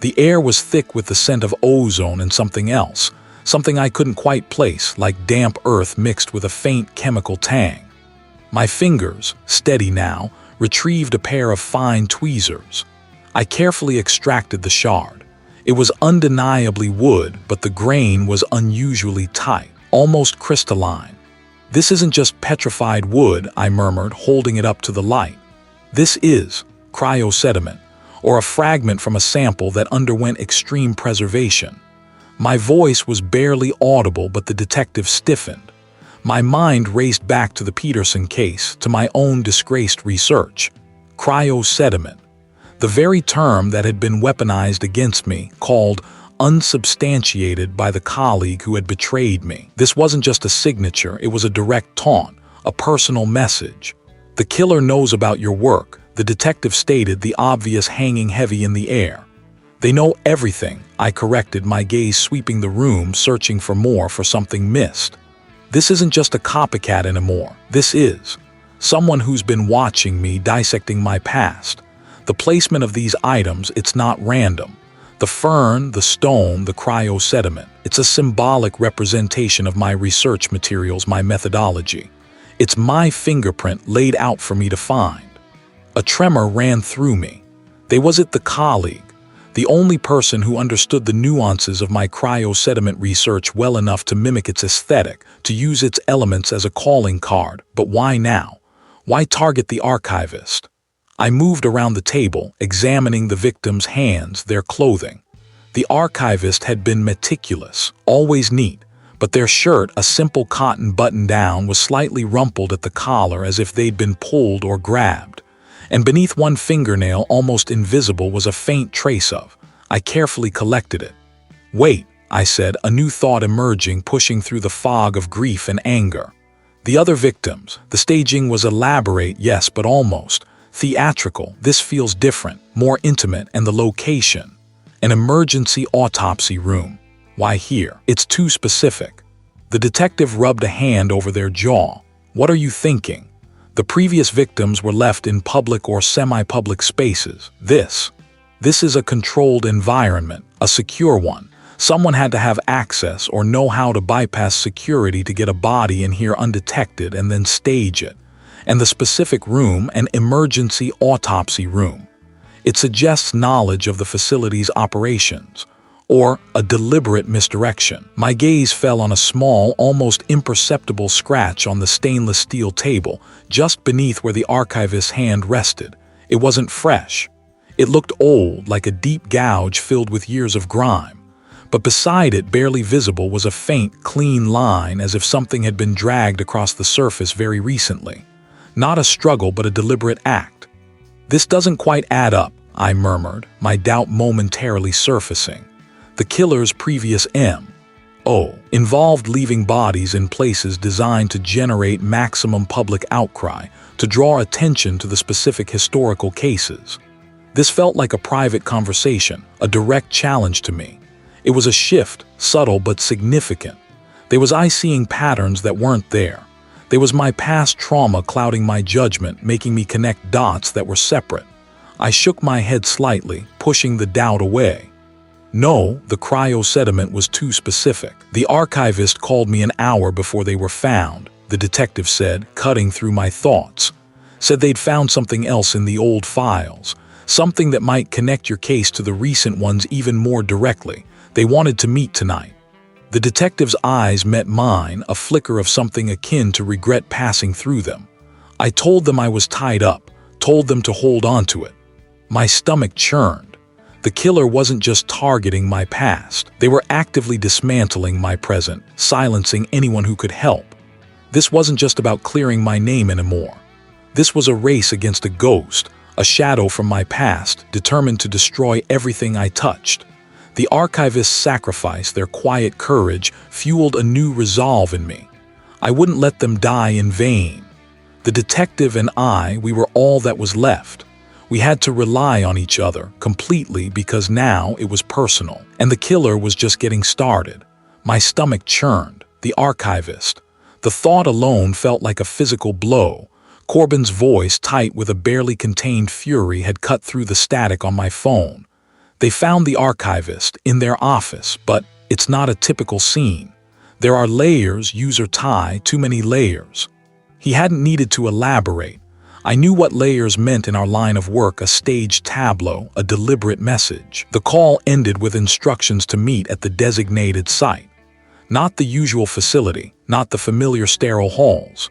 The air was thick with the scent of ozone and something else, something I couldn't quite place, like damp earth mixed with a faint chemical tang. My fingers, steady now, retrieved a pair of fine tweezers. I carefully extracted the shard. It was undeniably wood, but the grain was unusually tight, almost crystalline. "This isn't just petrified wood," I murmured, holding it up to the light. "This is cryosediment, or a fragment from a sample that underwent extreme preservation." My voice was barely audible, but the detective stiffened. My mind raced back to the Peterson case, to my own disgraced research. Cryosediment. The very term that had been weaponized against me, called unsubstantiated by the colleague who had betrayed me. This wasn't just a signature, it was a direct taunt, a personal message. "The killer knows about your work," the detective stated, the obvious hanging heavy in the air. "They know everything," I corrected, my gaze sweeping the room, searching for more, for something missed. "This isn't just a copycat anymore. This is someone who's been watching me, dissecting my past. The placement of these items, it's not random. The fern, the stone, the cryosediment. It's a symbolic representation of my research materials, my methodology. It's my fingerprint laid out for me to find." A tremor ran through me. Was it the colleague, the only person who understood the nuances of my cryosediment research well enough to mimic its aesthetic, to use its elements as a calling card? But why now? Why target the archivist? I moved around the table, examining the victim's hands, their clothing. The archivist had been meticulous, always neat, but their shirt, a simple cotton button-down, was slightly rumpled at the collar as if they'd been pulled or grabbed. And beneath one fingernail, almost invisible, was a faint trace of. I carefully collected it. "Wait," I said, a new thought emerging, pushing through the fog of grief and anger. "The other victims, the staging was elaborate, yes, but almost theatrical. This feels different, more intimate, and the location. An emergency autopsy room. Why here? It's too specific." The detective rubbed a hand over their jaw. "What are you thinking? The previous victims were left in public or semi-public spaces. This is a controlled environment, a secure one. Someone had to have access or know how to bypass security to get a body in here undetected and then stage it. And the specific room, an emergency autopsy room. It suggests knowledge of the facility's operations, or a deliberate misdirection." My gaze fell on a small, almost imperceptible scratch on the stainless steel table, just beneath where the archivist's hand rested. It wasn't fresh. It looked old, like a deep gouge filled with years of grime. But beside it, barely visible, was a faint, clean line, as if something had been dragged across the surface very recently. Not a struggle, but a deliberate act. "This doesn't quite add up," I murmured, my doubt momentarily surfacing. The killer's previous M.O. involved leaving bodies in places designed to generate maximum public outcry, to draw attention to the specific historical cases. This felt like a private conversation, a direct challenge to me. It was a shift, subtle but significant. Was I seeing patterns that weren't there? Was my past trauma clouding my judgment, making me connect dots that were separate? I shook my head slightly, pushing the doubt away. "No, the cryosediment was too specific. The archivist called me an hour before they were found," the detective said, cutting through my thoughts. "Said they'd found something else in the old files. something that might connect your case to the recent ones even more directly. They wanted to meet tonight. The detective's eyes met mine, a flicker of something akin to regret passing through them. I told them I was tied up, told them to hold on to it. My stomach churned. The killer wasn't just targeting my past. They were actively dismantling my present, silencing anyone who could help. This wasn't just about clearing my name anymore. This was a race against a ghost, a shadow from my past, determined to destroy everything I touched. The archivist's sacrifice, their quiet courage, fueled a new resolve in me. I wouldn't let them die in vain. The detective and I, we were all that was left. We had to rely on each other completely because now it was personal, and the killer was just getting started. My stomach churned. The archivist. The thought alone felt like a physical blow. Corbin's voice, tight with a barely contained fury, had cut through the static on my phone. They found the archivist in their office, but it's not a typical scene. There are layers, user Ty, too many layers. He hadn't needed to elaborate. I knew what layers meant in our line of work, a staged tableau, a deliberate message. The call ended with instructions to meet at the designated site. Not the usual facility, not the familiar sterile halls.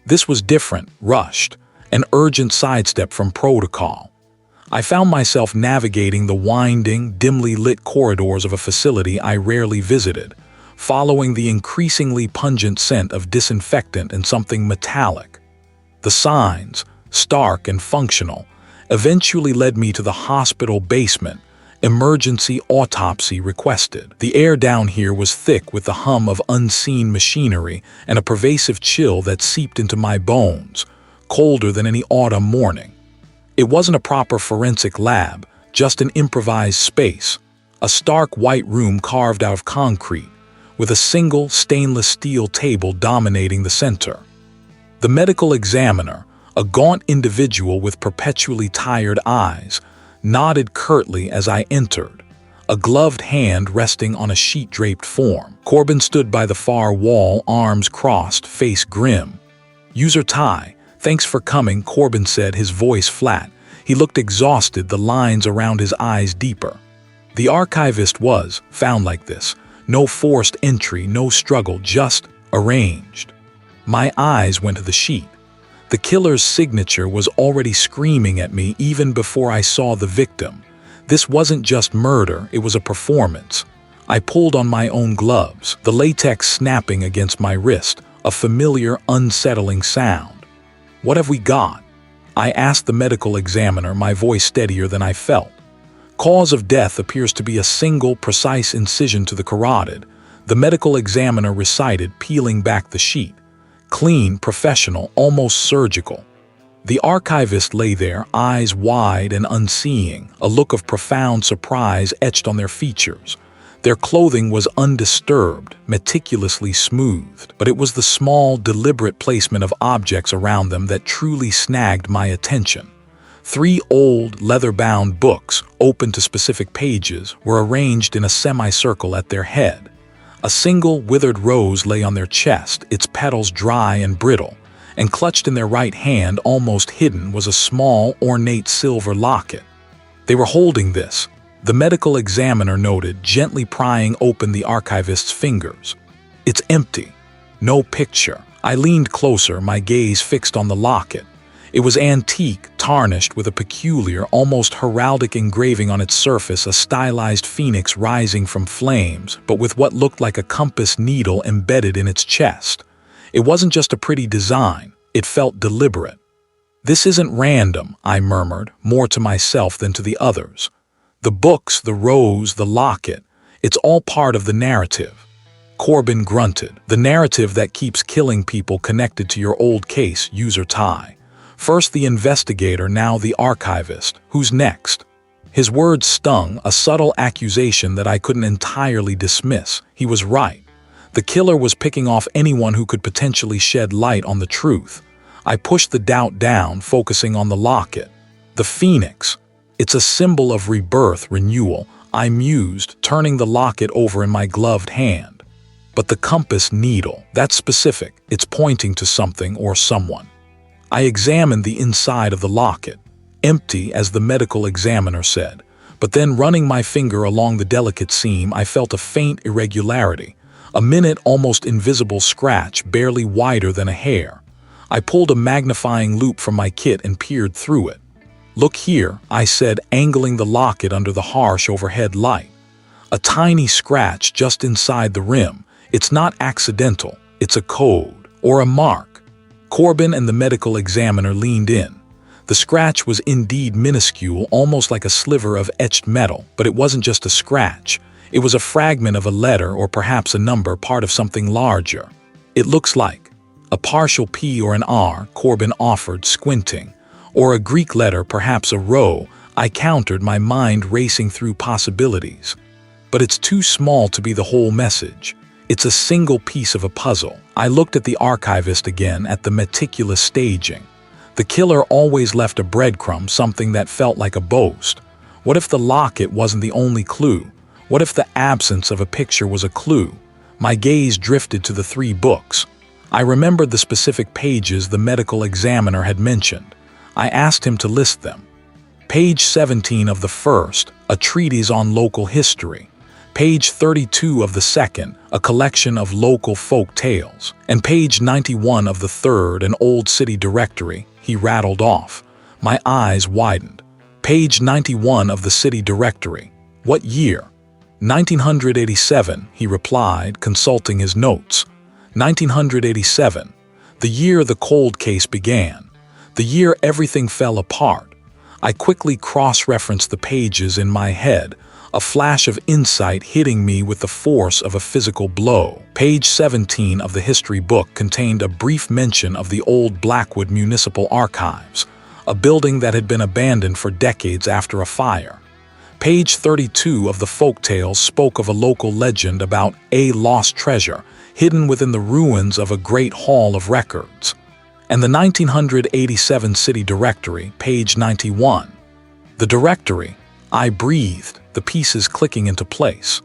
This was different, rushed, an urgent sidestep from protocol. I found myself navigating the winding, dimly lit corridors of a facility I rarely visited, following the increasingly pungent scent of disinfectant and something metallic. The signs, stark and functional, eventually led me to the hospital basement. Emergency autopsy requested. The air down here was thick with the hum of unseen machinery and a pervasive chill that seeped into my bones, colder than any autumn morning. It wasn't a proper forensic lab, just an improvised space, a stark white room carved out of concrete, with a single stainless steel table dominating the center. The medical examiner, a gaunt individual with perpetually tired eyes, nodded curtly as I entered, a gloved hand resting on a sheet-draped form. Corbin stood by the far wall, arms crossed, face grim. "User Ty, thanks for coming," Corbin said, his voice flat. He looked exhausted, the lines around his eyes deeper. The archivist was found like this. No forced entry, no struggle, just arranged. My eyes went to the sheet. The killer's signature was already screaming at me even before I saw the victim. This wasn't just murder, it was a performance. I pulled on my own gloves, the latex snapping against my wrist, a familiar, unsettling sound. "What have we got?" I asked the medical examiner, my voice steadier than I felt. "Cause of death appears to be a single, precise incision to the carotid," the medical examiner recited, peeling back the sheet. Clean, professional, almost surgical. The archivist lay there, eyes wide and unseeing, a look of profound surprise etched on their features. Their clothing was undisturbed, meticulously smoothed, but it was the small, deliberate placement of objects around them that truly snagged my attention. 3 old, leather-bound books, open to specific pages, were arranged in a semicircle at their head. A single withered rose lay on their chest, its petals dry and brittle, and clutched in their right hand, almost hidden, was a small, ornate silver locket. They were holding this, the medical examiner noted, gently prying open the archivist's fingers. "It's empty. No picture." I leaned closer, my gaze fixed on the locket. It was antique, tarnished with a peculiar, almost heraldic engraving on its surface, a stylized phoenix rising from flames, but with what looked like a compass needle embedded in its chest. It wasn't just a pretty design, it felt deliberate. "This isn't random," I murmured, more to myself than to the others. "The books, the rose, the locket, it's all part of the narrative." Corbin grunted. "The narrative that keeps killing people connected to your old case, user Ty. First the investigator, now the archivist. Who's next?" His words stung, a subtle accusation that I couldn't entirely dismiss. He was right. The killer was picking off anyone who could potentially shed light on the truth. I pushed the doubt down, focusing on the locket. "The phoenix. It's a symbol of rebirth, renewal," I mused, turning the locket over in my gloved hand. "But the compass needle, that's specific. It's pointing to something or someone." I examined the inside of the locket. empty, as the medical examiner said. But then, running my finger along the delicate seam, I felt a faint irregularity, a minute almost invisible scratch barely wider than a hair. I pulled a magnifying loupe from my kit and peered through it. "Look here," I said, angling the locket under the harsh overhead light. "A tiny scratch just inside the rim. It's not accidental. It's a code, or a mark." Corbin and the medical examiner leaned in. The scratch was indeed minuscule, almost like a sliver of etched metal, but it wasn't just a scratch. It was a fragment of a letter, or perhaps a number, part of something larger. "It looks like a partial P or an R," Corbin offered, squinting. "Or a Greek letter, perhaps a rho," I countered, my mind racing through possibilities. "But it's too small to be the whole message. It's a single piece of a puzzle." I looked at the archivist again, at the meticulous staging. The killer always left a breadcrumb, something that felt like a boast. What if the locket wasn't the only clue? What if the absence of a picture was a clue? My gaze drifted to the 3 books. I remembered the specific pages the medical examiner had mentioned. I asked him to list them. Page 17 of the first, a treatise on local history. Page 32 of the second, a collection of local folk tales. And page 91 of the third, an old city directory, he rattled off. My eyes widened. Page 91 of the city directory. What year? 1987, he replied, consulting his notes. 1987, the year the cold case began. The year everything fell apart. I quickly cross-referenced the pages in my head, a flash of insight hitting me with the force of a physical blow. Page 17 of the history book contained a brief mention of the old Blackwood Municipal Archives, a building that had been abandoned for decades after a fire. Page 32 of the folktales spoke of a local legend about a lost treasure hidden within the ruins of a great hall of records. And the 1987 city directory, page 91. The directory, I breathed, the pieces clicking into place.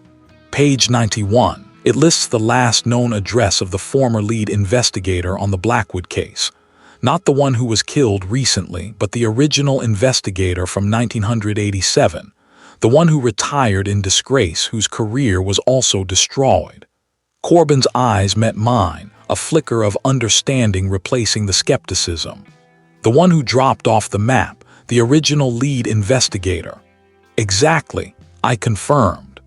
Page 91. It lists the last known address of the former lead investigator on the Blackwood case. Not the one who was killed recently, but the original investigator from 1987. The one who retired in disgrace, whose career was also destroyed. Corbin's eyes met mine, a flicker of understanding replacing the skepticism. The one who dropped off the map, the original lead investigator. Exactly, I confirmed.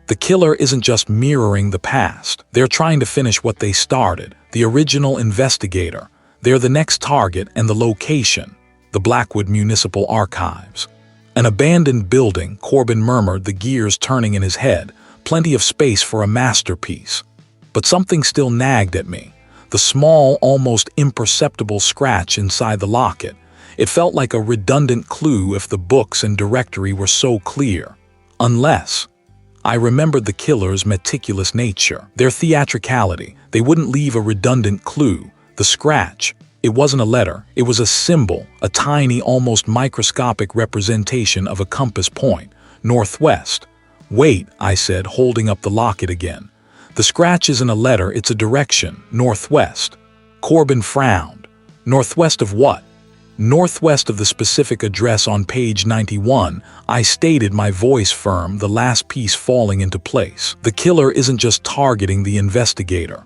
The killer isn't just mirroring the past. They're trying to finish what they started, the original investigator. They're the next target, and the location, the Blackwood Municipal Archives. An abandoned building, Corbin murmured, the gears turning in his head. Plenty of space for a masterpiece. But something still nagged at me. The small, almost imperceptible scratch inside the locket. It felt like a redundant clue if the books and directory were so clear. Unless... I remembered the killer's meticulous nature, their theatricality. They wouldn't leave a redundant clue. The scratch, it wasn't a letter, it was a symbol, a tiny, almost microscopic representation of a compass point, northwest. Wait, I said, holding up the locket again. The scratch isn't a letter, it's a direction, northwest. Corbin frowned. Northwest of what? Northwest of the specific address on page 91, I stated, my voice firm, the last piece falling into place. The killer isn't just targeting the investigator.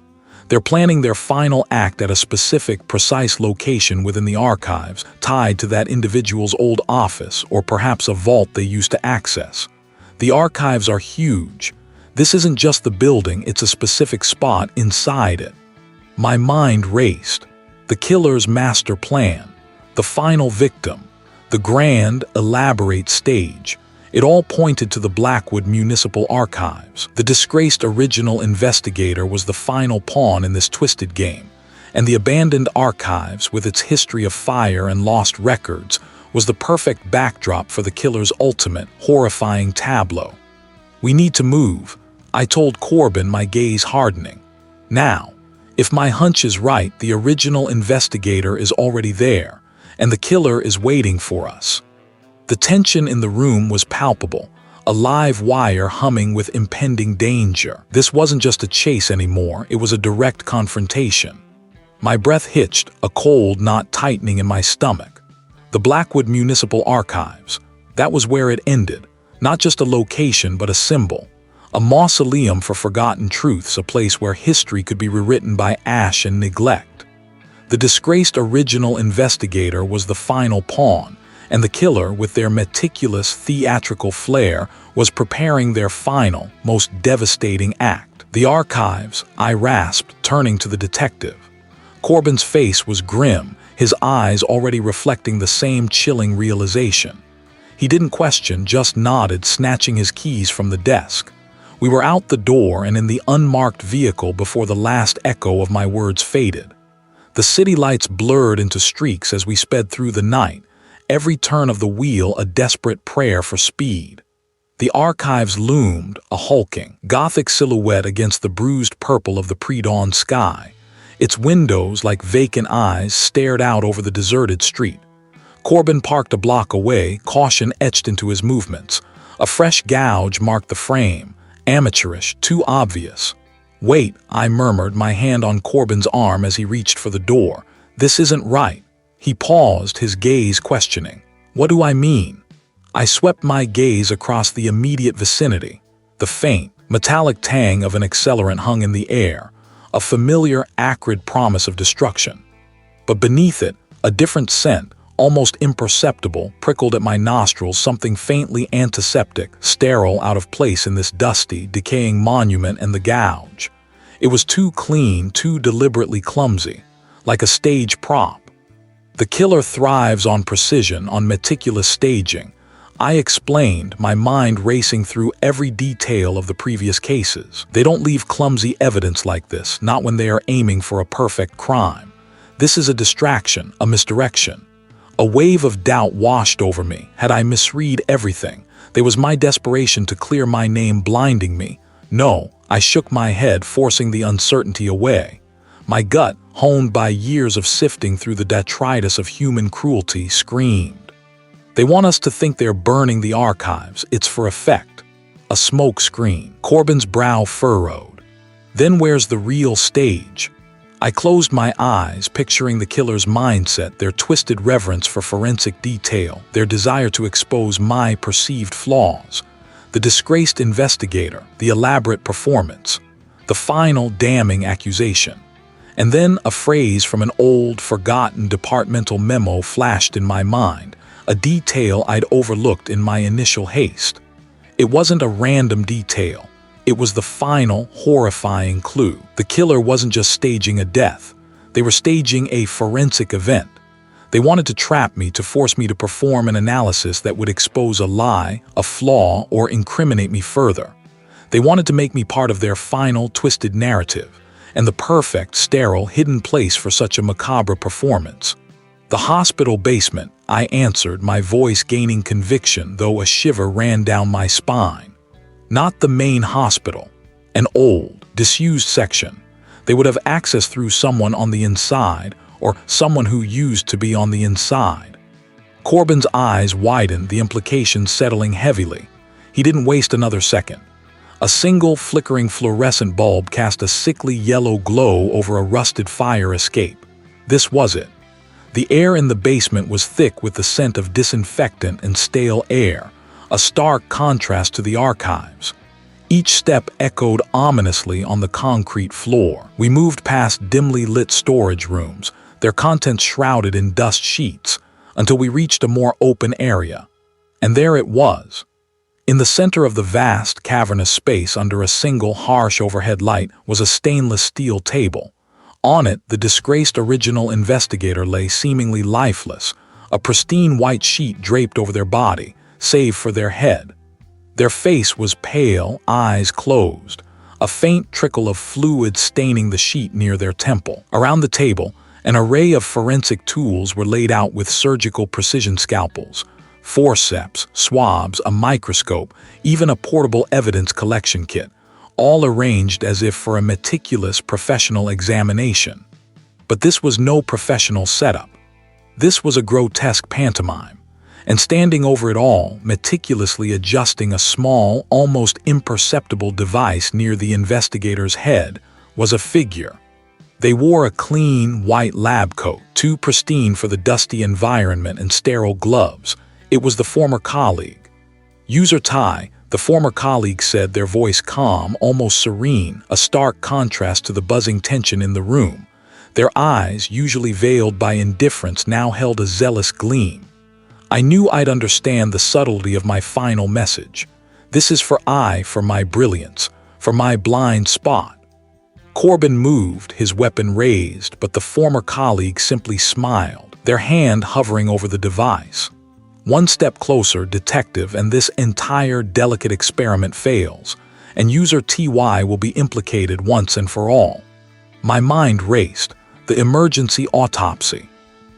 They're planning their final act at a specific, precise location within the archives, tied to that individual's old office or perhaps a vault they used to access. The archives are huge. This isn't just the building, it's a specific spot inside it. My mind raced. The killer's master plan. The final victim, the grand, elaborate stage. It all pointed to the Blackwood Municipal Archives. The disgraced original investigator was the final pawn in this twisted game, and the abandoned archives, with its history of fire and lost records, was the perfect backdrop for the killer's ultimate, horrifying tableau. We need to move, I told Corbin, my gaze hardening. Now, if my hunch is right, the original investigator is already there, and the killer is waiting for us. The tension in the room was palpable, a live wire humming with impending danger. This wasn't just a chase anymore, it was a direct confrontation. My breath hitched, a cold knot tightening in my stomach. The Blackwood Municipal Archives. That was where it ended. Not just a location, but a symbol. A mausoleum for forgotten truths, a place where history could be rewritten by ash and neglect. The disgraced original investigator was the final pawn, and the killer, with their meticulous theatrical flair, was preparing their final, most devastating act. The archives, I rasped, turning to the detective. Corbin's face was grim, his eyes already reflecting the same chilling realization. He didn't question, just nodded, snatching his keys from the desk. We were out the door and in the unmarked vehicle before the last echo of my words faded. The city lights blurred into streaks as we sped through the night, every turn of the wheel a desperate prayer for speed. The archives loomed, a hulking, Gothic silhouette against the bruised purple of the pre-dawn sky. Its windows, like vacant eyes, stared out over the deserted street. Corbin parked a block away, caution etched into his movements. A fresh gouge marked the frame, amateurish, too obvious. "Wait," I murmured, my hand on Corbin's arm as he reached for the door. "This isn't right." He paused, his gaze questioning. "What do I mean?" I swept my gaze across the immediate vicinity. The faint, metallic tang of an accelerant hung in the air, a familiar, acrid promise of destruction. But beneath it, a different scent, almost imperceptible, prickled at my nostrils, something faintly antiseptic, sterile, out of place in this dusty, decaying monument and the gouge. It was too clean, too deliberately clumsy, like a stage prop. The killer thrives on precision, on meticulous staging. I explained, my mind racing through every detail of the previous cases. They don't leave clumsy evidence like this, not when they are aiming for a perfect crime. This is a distraction, a misdirection. A wave of doubt washed over me. Had I misread everything? There was my desperation to clear my name blinding me. No, I shook my head, forcing the uncertainty away. My gut, honed by years of sifting through the detritus of human cruelty, screamed. They want us to think they're burning the archives. It's for effect. A smoke screen. Corbin's brow furrowed. Then where's the real stage? I closed my eyes, picturing the killer's mindset, their twisted reverence for forensic detail, their desire to expose my perceived flaws. The disgraced investigator, the elaborate performance, the final damning accusation. And then a phrase from an old, forgotten departmental memo flashed in my mind, a detail I'd overlooked in my initial haste. It wasn't a random detail. It was the final, horrifying clue. The killer wasn't just staging a death. They were staging a forensic event. They wanted to trap me, to force me to perform an analysis that would expose a lie, a flaw, or incriminate me further. They wanted to make me part of their final, twisted narrative, and the perfect, sterile, hidden place for such a macabre performance. "The hospital basement," I answered, my voice gaining conviction, though a shiver ran down my spine. Not the main hospital. An old, disused section. They would have access through someone on the inside, or someone who used to be on the inside. Corbin's eyes widened, the implications settling heavily. He didn't waste another second. A single flickering fluorescent bulb cast a sickly yellow glow over a rusted fire escape. This was it. The air in the basement was thick with the scent of disinfectant and stale air, a stark contrast to the archives. Each step echoed ominously on the concrete floor. We moved past dimly lit storage rooms, their contents shrouded in dust sheets, until we reached a more open area. And there it was. In the center of the vast, cavernous space, under a single, harsh overhead light, was a stainless steel table. On it, the disgraced original investigator lay seemingly lifeless, a pristine white sheet draped over their body, save for their head. Their face was pale, eyes closed, a faint trickle of fluid staining the sheet near their temple. Around the table, an array of forensic tools were laid out with surgical precision scalpels, forceps, swabs, a microscope, even a portable evidence collection kit, all arranged as if for a meticulous professional examination. But this was no professional setup. This was a grotesque pantomime. And standing over it all, meticulously adjusting a small, almost imperceptible device near the investigator's head, was a figure. They wore a clean, white lab coat, too pristine for the dusty environment and sterile gloves. It was the former colleague. User Ty, the former colleague said, their voice calm, almost serene, a stark contrast to the buzzing tension in the room. Their eyes, usually veiled by indifference, now held a zealous gleam. I knew I'd understand the subtlety of my final message. This is for my brilliance, for my blind spot. Corbin moved, his weapon raised, but the former colleague simply smiled, their hand hovering over the device. One step closer, detective, and this entire delicate experiment fails, and user TY will be implicated once and for all. My mind raced. The emergency autopsy.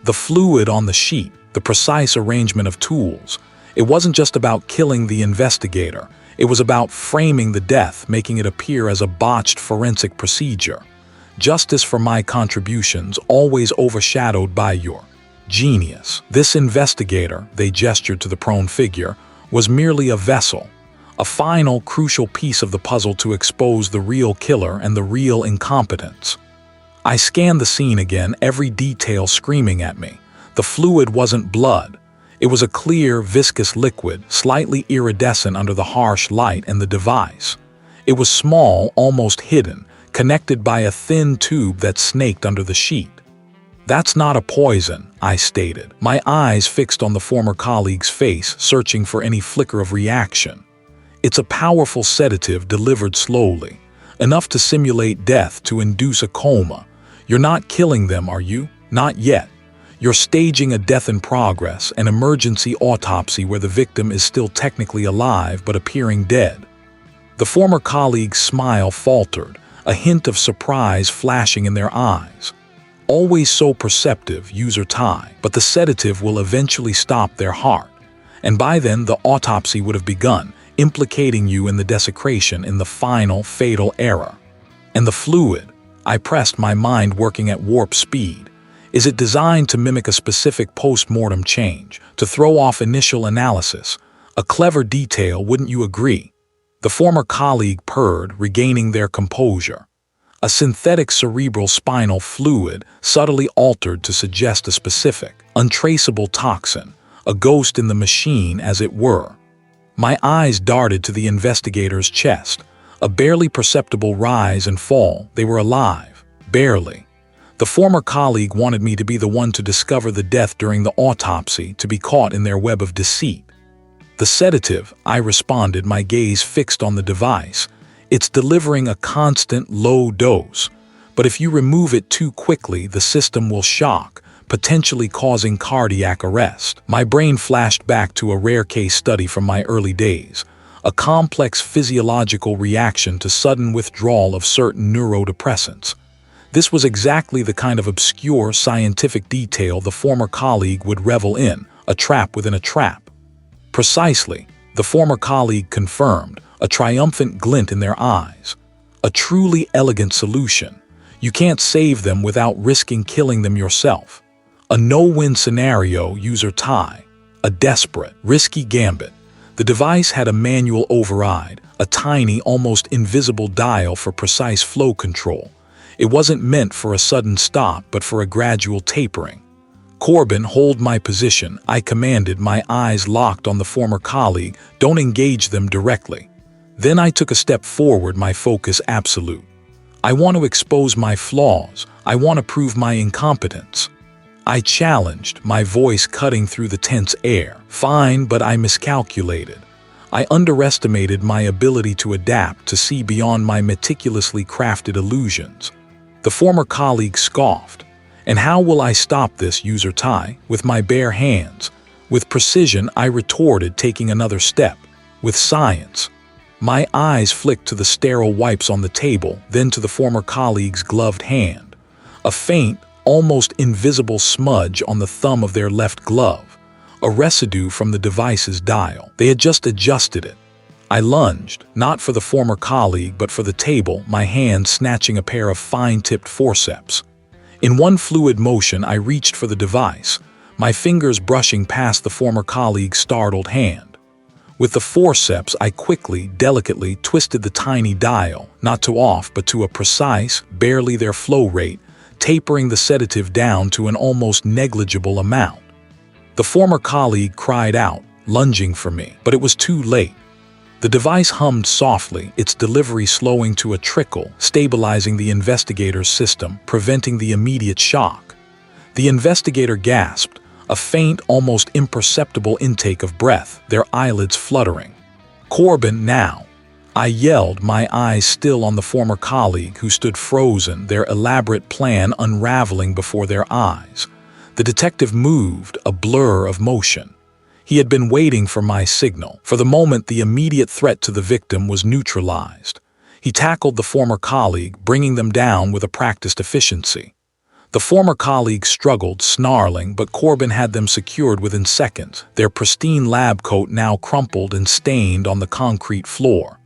The fluid on the sheet, the precise arrangement of tools. It wasn't just about killing the investigator. It was about framing the death, making it appear as a botched forensic procedure. Justice for my contributions, always overshadowed by your genius. This investigator, they gestured to the prone figure, was merely a vessel, a final, crucial piece of the puzzle to expose the real killer and the real incompetence. I scanned the scene again, every detail screaming at me. The fluid wasn't blood. It was a clear, viscous liquid, slightly iridescent under the harsh light and the device. It was small, almost hidden, connected by a thin tube that snaked under the sheet. "That's not a poison," I stated, my eyes fixed on the former colleague's face, searching for any flicker of reaction. "It's a powerful sedative delivered slowly, enough to simulate death, to induce a coma. You're not killing them, are you? Not yet. You're staging a death in progress, an emergency autopsy where the victim is still technically alive but appearing dead." The former colleague's smile faltered, a hint of surprise flashing in their eyes. Always so perceptive, user Ty, but the sedative will eventually stop their heart. And by then the autopsy would have begun, implicating you in the desecration, in the final, fatal error. And the fluid, I pressed, my mind working at warp speed. Is it designed to mimic a specific post-mortem change, to throw off initial analysis? A clever detail, wouldn't you agree? The former colleague purred, regaining their composure. A synthetic cerebral spinal fluid, subtly altered to suggest a specific, untraceable toxin, a ghost in the machine, as it were. My eyes darted to the investigator's chest. A barely perceptible rise and fall. They were alive. Barely. The former colleague wanted me to be the one to discover the death during the autopsy, to be caught in their web of deceit. "The sedative," I responded, my gaze fixed on the device. "It's delivering a constant, low dose. But if you remove it too quickly, the system will shock, potentially causing cardiac arrest." My brain flashed back to a rare case study from my early days. A complex physiological reaction to sudden withdrawal of certain neurodepressants. This was exactly the kind of obscure scientific detail the former colleague would revel in, a trap within a trap. "Precisely," the former colleague confirmed, a triumphant glint in their eyes. "A truly elegant solution. You can't save them without risking killing them yourself. A no-win scenario, user Ty. A desperate, risky gambit." The device had a manual override, a tiny, almost invisible dial for precise flow control. It wasn't meant for a sudden stop, but for a gradual tapering. "Corbin, hold my position," I commanded, my eyes locked on the former colleague. "Don't engage them directly." Then I took a step forward, my focus absolute. "I want to expose my flaws. I want to prove my incompetence." I challenged, my voice cutting through the tense air. "Fine, but I miscalculated. I underestimated my ability to adapt, to see beyond my meticulously crafted illusions." The former colleague scoffed. "And how will I stop this, user Ty? With my bare hands." With precision, I retorted, taking another step. "With science." My eyes flicked to the sterile wipes on the table, then to the former colleague's gloved hand. A faint, almost invisible smudge on the thumb of their left glove, a residue from the device's dial. They had just adjusted it. I lunged, not for the former colleague but for the table, my hand snatching a pair of fine-tipped forceps. In one fluid motion, I reached for the device, my fingers brushing past the former colleague's startled hand. With the forceps, I quickly, delicately twisted the tiny dial, not to off but to a precise, barely their flow rate, tapering the sedative down to an almost negligible amount. The former colleague cried out, lunging for me, but it was too late. The device hummed softly, its delivery slowing to a trickle, stabilizing the investigator's system, preventing the immediate shock. The investigator gasped, a faint, almost imperceptible intake of breath, their eyelids fluttering. "Corbin, now!" I yelled, my eyes still on the former colleague who stood frozen, their elaborate plan unraveling before their eyes. The detective moved, a blur of motion. He had been waiting for my signal. For the moment, the immediate threat to the victim was neutralized. He tackled the former colleague, bringing them down with a practiced efficiency. The former colleague struggled, snarling, but Corbin had them secured within seconds, their pristine lab coat now crumpled and stained on the concrete floor.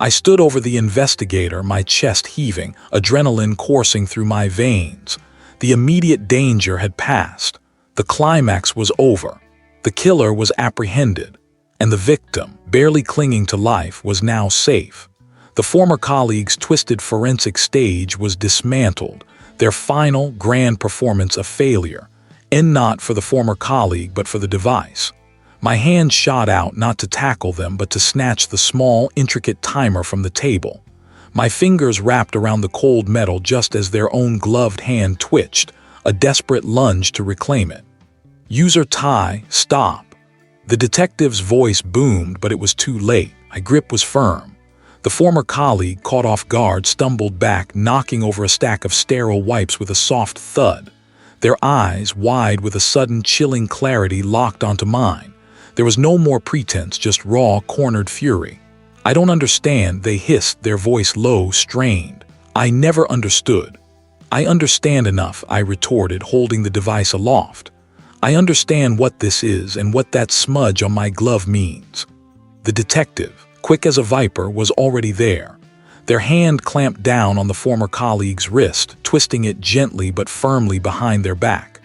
I stood over the investigator, my chest heaving, adrenaline coursing through my veins. The immediate danger had passed. The climax was over. The killer was apprehended, and the victim, barely clinging to life, was now safe. The former colleague's twisted forensic stage was dismantled, their final grand performance a failure, and not for the former colleague but for the device. My hand shot out not to tackle them but to snatch the small, intricate timer from the table. My fingers wrapped around the cold metal just as their own gloved hand twitched, a desperate lunge to reclaim it. "User Ty, stop." The detective's voice boomed, but it was too late. My grip was firm. The former colleague, caught off guard, stumbled back, knocking over a stack of sterile wipes with a soft thud. Their eyes, wide with a sudden chilling clarity, locked onto mine. There was no more pretense, just raw, cornered fury. "I don't understand," they hissed, their voice low, strained. "I never understood." "I understand enough," I retorted, holding the device aloft. "I understand what this is and what that smudge on my glove means." The detective, quick as a viper, was already there. Their hand clamped down on the former colleague's wrist, twisting it gently but firmly behind their back.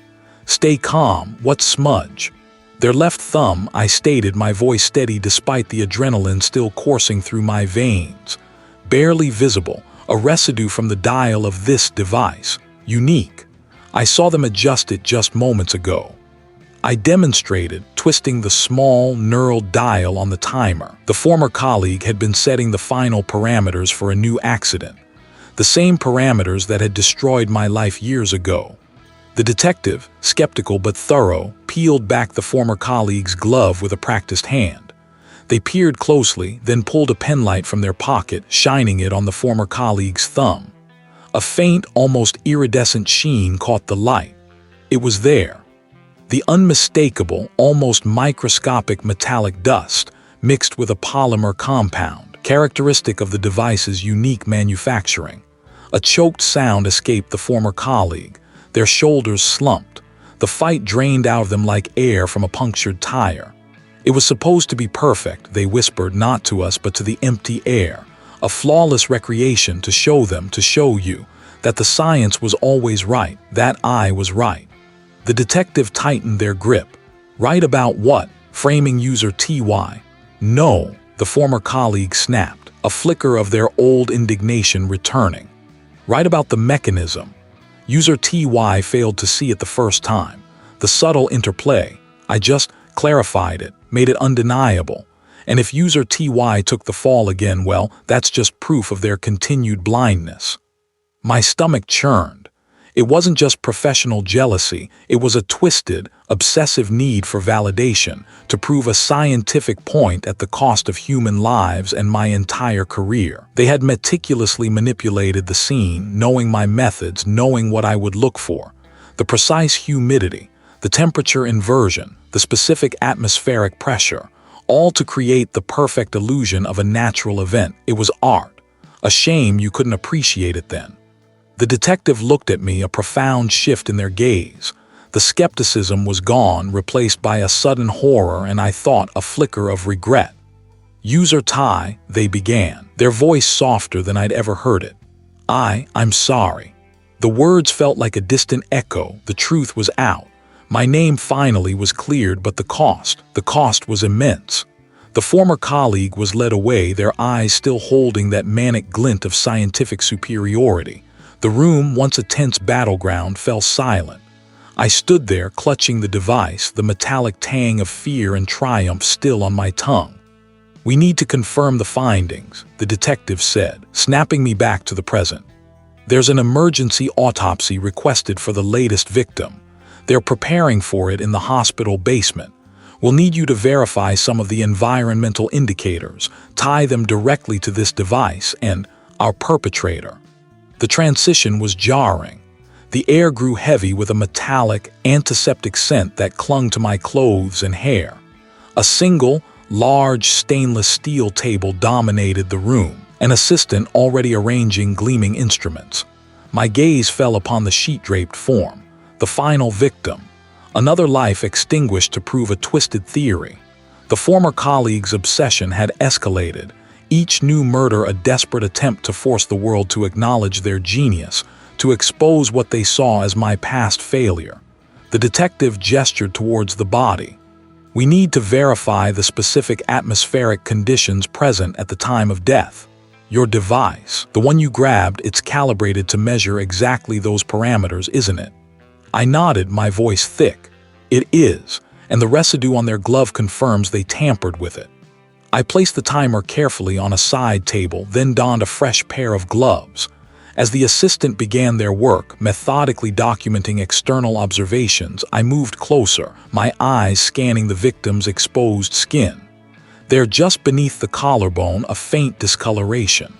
"Stay calm, what smudge?" "Their left thumb," I stated, my voice steady despite the adrenaline still coursing through my veins. "Barely visible, a residue from the dial of this device. Unique. I saw them adjust it just moments ago." I demonstrated, twisting the small, knurled dial on the timer. The former colleague had been setting the final parameters for a new accident. The same parameters that had destroyed my life years ago. The detective, skeptical but thorough, peeled back the former colleague's glove with a practiced hand. They peered closely, then pulled a penlight from their pocket, shining it on the former colleague's thumb. A faint, almost iridescent sheen caught the light. It was there. The unmistakable, almost microscopic metallic dust, mixed with a polymer compound, characteristic of the device's unique manufacturing. A choked sound escaped the former colleague. Their shoulders slumped. The fight drained out of them like air from a punctured tire. "It was supposed to be perfect," they whispered, not to us but to the empty air. "A flawless recreation to show them, to show you, that the science was always right, that I was right." The detective tightened their grip. "Right about what?" Framing user TY. "No," the former colleague snapped, a flicker of their old indignation returning. "Right about the mechanism." User TY failed to see it the first time. The subtle interplay. I just clarified it, made it undeniable. And if user TY took the fall again, well, that's just proof of their continued blindness. My stomach churned. It wasn't just professional jealousy, it was a twisted, obsessive need for validation, to prove a scientific point at the cost of human lives and my entire career. They had meticulously manipulated the scene, knowing my methods, knowing what I would look for. The precise humidity, the temperature inversion, the specific atmospheric pressure, all to create the perfect illusion of a natural event. It was art. A shame you couldn't appreciate it then. The detective looked at me, a profound shift in their gaze. The skepticism was gone, replaced by a sudden horror and, I thought, a flicker of regret. "User Ty," they began, their voice softer than I'd ever heard it. I'm sorry." The words felt like a distant echo. The truth was out. My name finally was cleared, but the cost was immense. The former colleague was led away, their eyes still holding that manic glint of scientific superiority. The room, once a tense battleground, fell silent. I stood there, clutching the device, the metallic tang of fear and triumph still on my tongue. "We need to confirm the findings," the detective said, snapping me back to the present. "There's an emergency autopsy requested for the latest victim. They're preparing for it in the hospital basement. We'll need you to verify some of the environmental indicators, tie them directly to this device and our perpetrator." The transition was jarring. The air grew heavy with a metallic, antiseptic scent that clung to my clothes and hair. A single, large stainless steel table dominated the room, an assistant already arranging gleaming instruments. My gaze fell upon the sheet-draped form, the final victim, another life extinguished to prove a twisted theory. The former colleague's obsession had escalated, each new murder a desperate attempt to force the world to acknowledge their genius, to expose what they saw as my past failure. The detective gestured towards the body. "We need to verify the specific atmospheric conditions present at the time of death. Your device, the one you grabbed, it's calibrated to measure exactly those parameters, isn't it?" I nodded, my voice thick. "It is, and the residue on their glove confirms they tampered with it." I placed the timer carefully on a side table, then donned a fresh pair of gloves. As the assistant began their work, methodically documenting external observations, I moved closer, my eyes scanning the victim's exposed skin. There, just beneath the collarbone, a faint discoloration.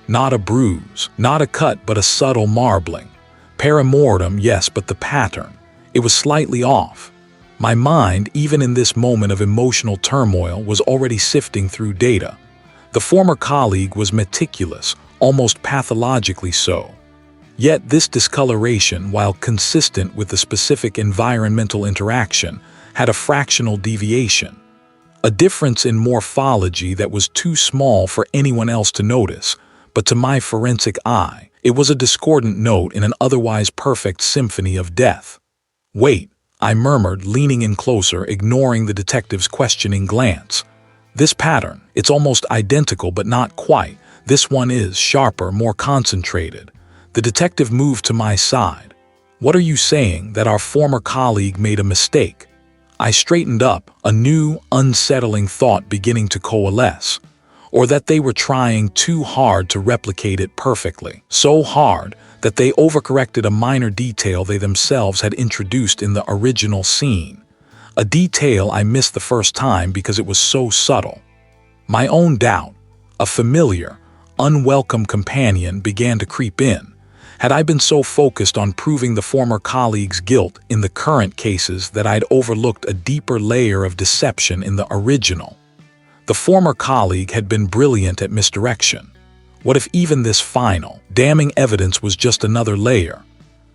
Not a bruise, not a cut, but a subtle marbling. Perimortem, yes, but the pattern. It was slightly off. My mind, even in this moment of emotional turmoil, was already sifting through data. The former colleague was meticulous, almost pathologically so. Yet this discoloration, while consistent with the specific environmental interaction, had a fractional deviation. A difference in morphology that was too small for anyone else to notice, but to my forensic eye, it was a discordant note in an otherwise perfect symphony of death. "Wait," I murmured, leaning in closer, ignoring the detective's questioning glance. "This pattern, it's almost identical but not quite. This one is sharper, more concentrated." The detective moved to my side. "What are you saying, that our former colleague made a mistake?" I straightened up, a new, unsettling thought beginning to coalesce. Or that they were trying too hard to replicate it perfectly. So hard that they overcorrected a minor detail they themselves had introduced in the original scene. A detail I missed the first time because it was so subtle. My own doubt, a familiar, unwelcome companion, began to creep in. Had I been so focused on proving the former colleague's guilt in the current cases that I'd overlooked a deeper layer of deception in the original? The former colleague had been brilliant at misdirection. What if even this final, damning evidence was just another layer?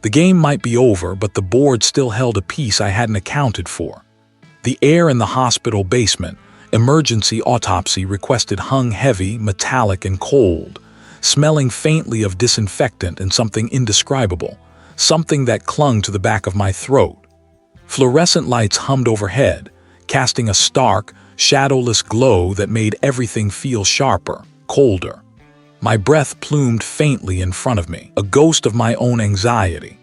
The game might be over, but the board still held a piece I hadn't accounted for. The air in the hospital basement, emergency autopsy requested, hung heavy, metallic, and cold, smelling faintly of disinfectant and something indescribable, something that clung to the back of my throat. Fluorescent lights hummed overhead, casting a stark, shadowless glow that made everything feel sharper, colder. My breath plumed faintly in front of me, a ghost of my own anxiety.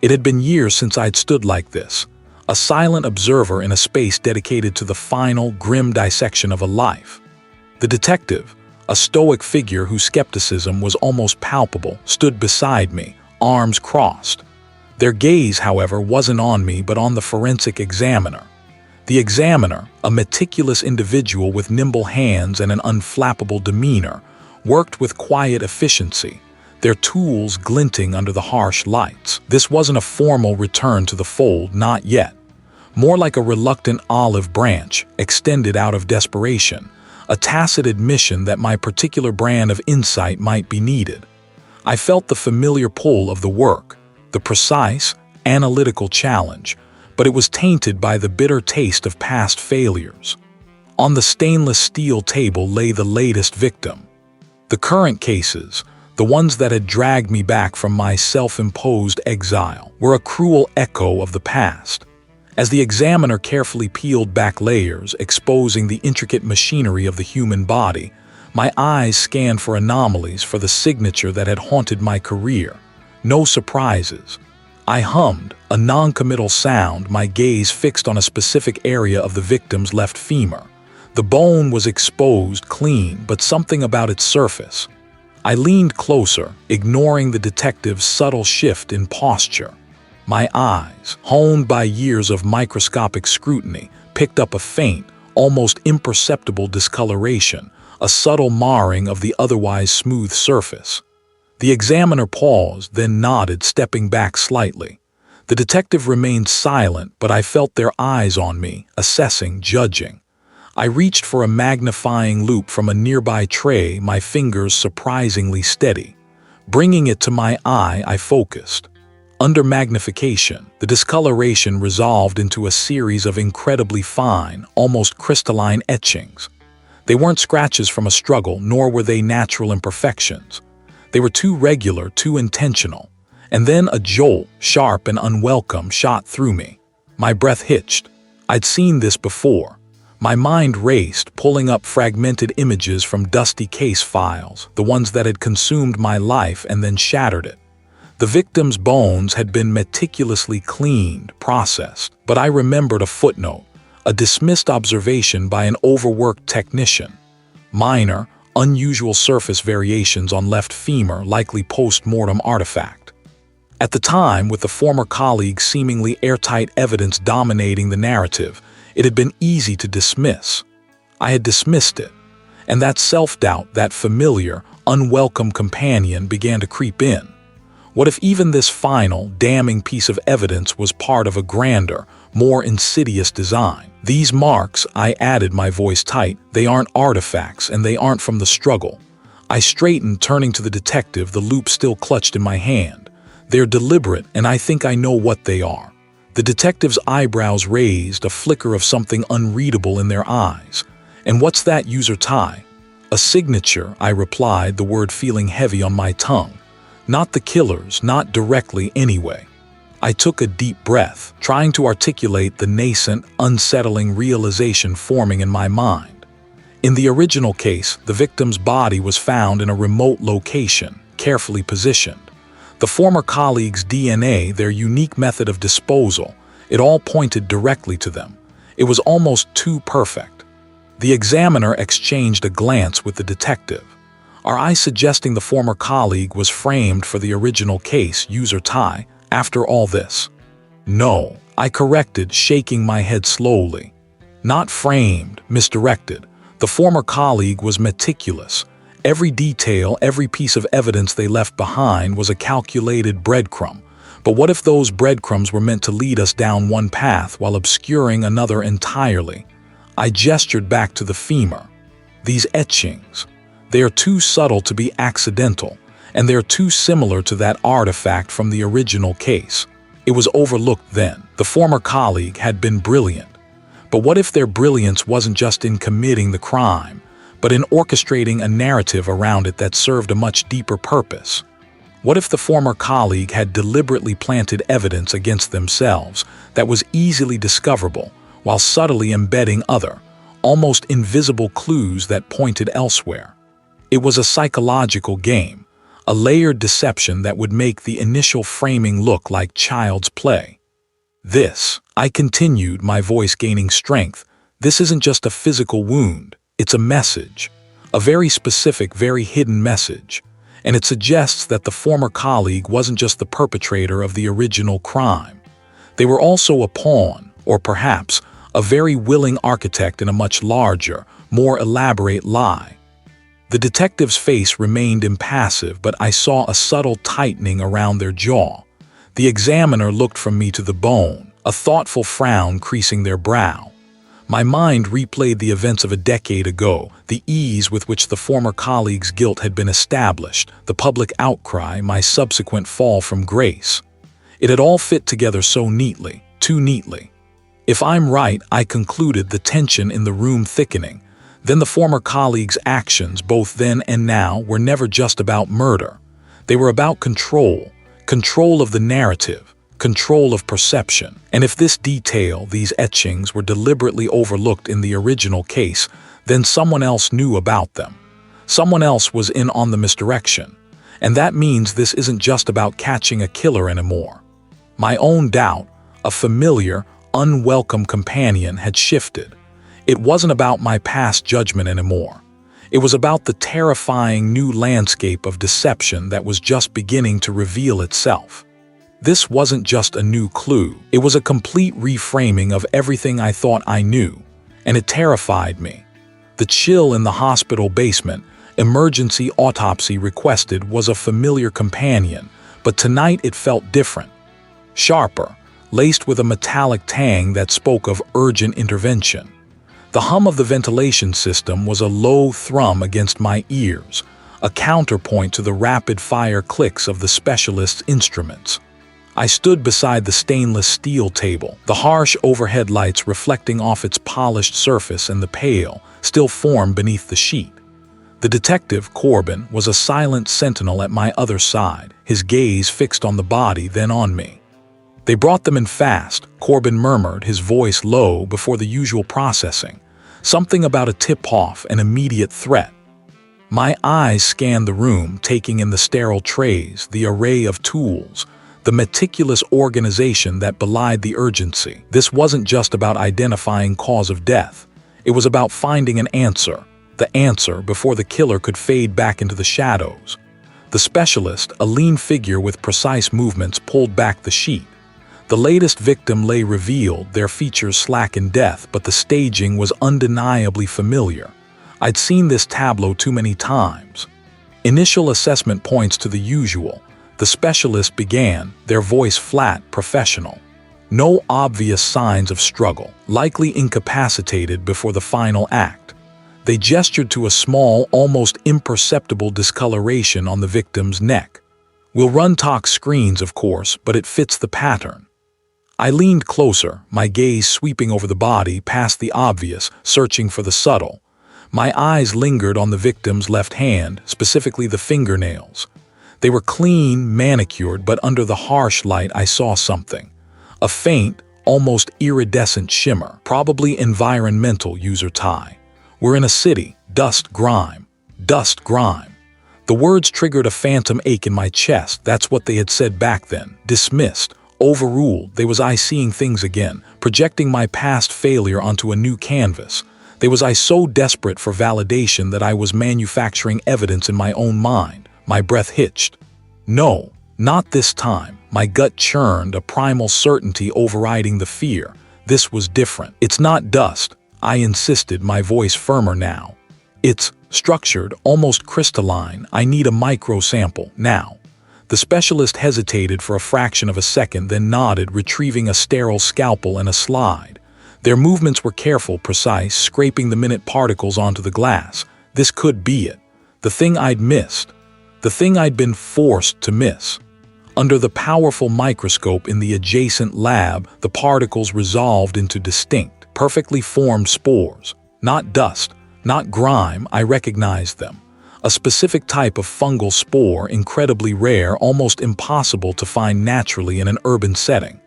It had been years since I'd stood like this, a silent observer in a space dedicated to the final, grim dissection of a life. The detective, a stoic figure whose skepticism was almost palpable, stood beside me, arms crossed. Their gaze, however, wasn't on me but on the forensic examiner. The examiner, a meticulous individual with nimble hands and an unflappable demeanor, worked with quiet efficiency, their tools glinting under the harsh lights. This wasn't a formal return to the fold, not yet. More like a reluctant olive branch, extended out of desperation, a tacit admission that my particular brand of insight might be needed. I felt the familiar pull of the work, the precise, analytical challenge, but it was tainted by the bitter taste of past failures. On the stainless steel table lay the latest victim. The current cases, the ones that had dragged me back from my self-imposed exile, were a cruel echo of the past. As the examiner carefully peeled back layers, exposing the intricate machinery of the human body, my eyes scanned for anomalies, for the signature that had haunted my career, No surprises. I hummed, a non-committal sound, my gaze fixed on a specific area of the victim's left femur. The bone was exposed, clean, but something about its surface. I leaned closer, ignoring the detective's subtle shift in posture. My eyes, honed by years of microscopic scrutiny, picked up a faint, almost imperceptible discoloration, a subtle marring of the otherwise smooth surface. The examiner paused, then nodded, stepping back slightly. The detective remained silent, but I felt their eyes on me, assessing, judging. I reached for a magnifying loupe from a nearby tray, my fingers surprisingly steady. Bringing it to my eye, I focused. Under magnification, the discoloration resolved into a series of incredibly fine, almost crystalline etchings. They weren't scratches from a struggle, nor were they natural imperfections. They were too regular, too intentional. And then a jolt, sharp and unwelcome, shot through me. My breath hitched. I'd seen this before. My mind raced, pulling up fragmented images from dusty case files, the ones that had consumed my life and then shattered it. The victim's bones had been meticulously cleaned, processed, but I remembered a footnote, a dismissed observation by an overworked technician. Minor, unusual surface variations on left femur, likely post-mortem artifact. At the time, with the former colleague's seemingly airtight evidence dominating the narrative, it had been easy to dismiss. I had dismissed it, and that self-doubt, that familiar, unwelcome companion began to creep in. What if even this final, damning piece of evidence was part of a grander, more insidious design? These marks, I added, my voice tight, they aren't artifacts and they aren't from the struggle. I straightened, turning to the detective, the loupe still clutched in my hand. They're deliberate, and I think I know what they are. The detective's eyebrows raised, a flicker of something unreadable in their eyes. And what's that, user tie? A signature, I replied, the word feeling heavy on my tongue. Not the killer's, not directly anyway. I took a deep breath, trying to articulate the nascent, unsettling realization forming in my mind. In the original case, the victim's body was found in a remote location, carefully positioned. The former colleague's DNA, their unique method of disposal, it all pointed directly to them. It was almost too perfect. The examiner exchanged a glance with the detective. Are I suggesting the former colleague was framed for the original case, user tie, after all this? No, I corrected, shaking my head slowly. Not framed, misdirected. The former colleague was meticulous. Every detail, every piece of evidence they left behind was a calculated breadcrumb. But what if those breadcrumbs were meant to lead us down one path while obscuring another entirely? I gestured back to the femur. These etchings. They are too subtle to be accidental, and they're too similar to that artifact from the original case. It was overlooked then. The former colleague had been brilliant. But what if their brilliance wasn't just in committing the crime, but in orchestrating a narrative around it that served a much deeper purpose? What if the former colleague had deliberately planted evidence against themselves that was easily discoverable, while subtly embedding other, almost invisible clues that pointed elsewhere? It was a psychological game, a layered deception that would make the initial framing look like child's play. This, I continued, my voice gaining strength, this isn't just a physical wound, it's a message. A very specific, very hidden message. And it suggests that the former colleague wasn't just the perpetrator of the original crime. They were also a pawn, or perhaps a very willing architect in a much larger, more elaborate lie. The detective's face remained impassive, but I saw a subtle tightening around their jaw. The examiner looked from me to the bone, a thoughtful frown creasing their brow. My mind replayed the events of a decade ago, the ease with which the former colleague's guilt had been established, the public outcry, my subsequent fall from grace. It had all fit together so neatly, too neatly. If I'm right, I concluded, the tension in the room thickening. Then the former colleague's actions, both then and now, were never just about murder. They were about control, control of the narrative, control of perception. And if this detail, these etchings, were deliberately overlooked in the original case, then someone else knew about them. Someone else was in on the misdirection. And that means this isn't just about catching a killer anymore. My own doubt, a familiar, unwelcome companion, had shifted. It wasn't about my past judgment anymore. It was about the terrifying new landscape of deception that was just beginning to reveal itself. This wasn't just a new clue, it was a complete reframing of everything I thought I knew, and it terrified me. The chill in the hospital basement, emergency autopsy requested, was a familiar companion, but tonight it felt different. Sharper, laced with a metallic tang that spoke of urgent intervention. The hum of the ventilation system was a low thrum against my ears, a counterpoint to the rapid-fire clicks of the specialist's instruments. I stood beside the stainless steel table, the harsh overhead lights reflecting off its polished surface and the pale, still form beneath the sheet. The detective, Corbin, was a silent sentinel at my other side, his gaze fixed on the body, then on me. "They brought them in fast," Corbin murmured, his voice low before the usual processing. Something about a tip-off, an immediate threat. My eyes scanned the room, taking in the sterile trays, the array of tools, the meticulous organization that belied the urgency. This wasn't just about identifying cause of death. It was about finding an answer, the answer before the killer could fade back into the shadows. The specialist, a lean figure with precise movements, pulled back the sheet. The latest victim lay revealed, their features slack in death, but the staging was undeniably familiar. I'd seen this tableau too many times. Initial assessment points to the usual. The specialist began, their voice flat, professional. No obvious signs of struggle, likely incapacitated before the final act. They gestured to a small, almost imperceptible discoloration on the victim's neck. "We'll run tox screens, of course, but it fits the pattern." I leaned closer, my gaze sweeping over the body, past the obvious, searching for the subtle. My eyes lingered on the victim's left hand, specifically the fingernails. They were clean, manicured, but under the harsh light I saw something. A faint, almost iridescent shimmer, probably environmental, user tie. "We're in a city, dust, grime. Dust, grime." The words triggered a phantom ache in my chest. That's what they had said back then. Dismissed. Overruled. They was I seeing things again, projecting my past failure onto a new canvas. They was I so desperate for validation that I was manufacturing evidence in my own mind. My breath hitched. No, not this time. My gut churned, a primal certainty overriding the fear. This was different. "It's not dust," I insisted, my voice firmer now. "It's structured, almost crystalline. I need a micro sample, now." The specialist hesitated for a fraction of a second, then nodded, retrieving a sterile scalpel and a slide. Their movements were careful, precise, scraping the minute particles onto the glass. This could be it. The thing I'd missed. The thing I'd been forced to miss. Under the powerful microscope in the adjacent lab, the particles resolved into distinct, perfectly formed spores. Not dust, not grime, I recognized them. A specific type of fungal spore, incredibly rare, almost impossible to find naturally in an urban setting.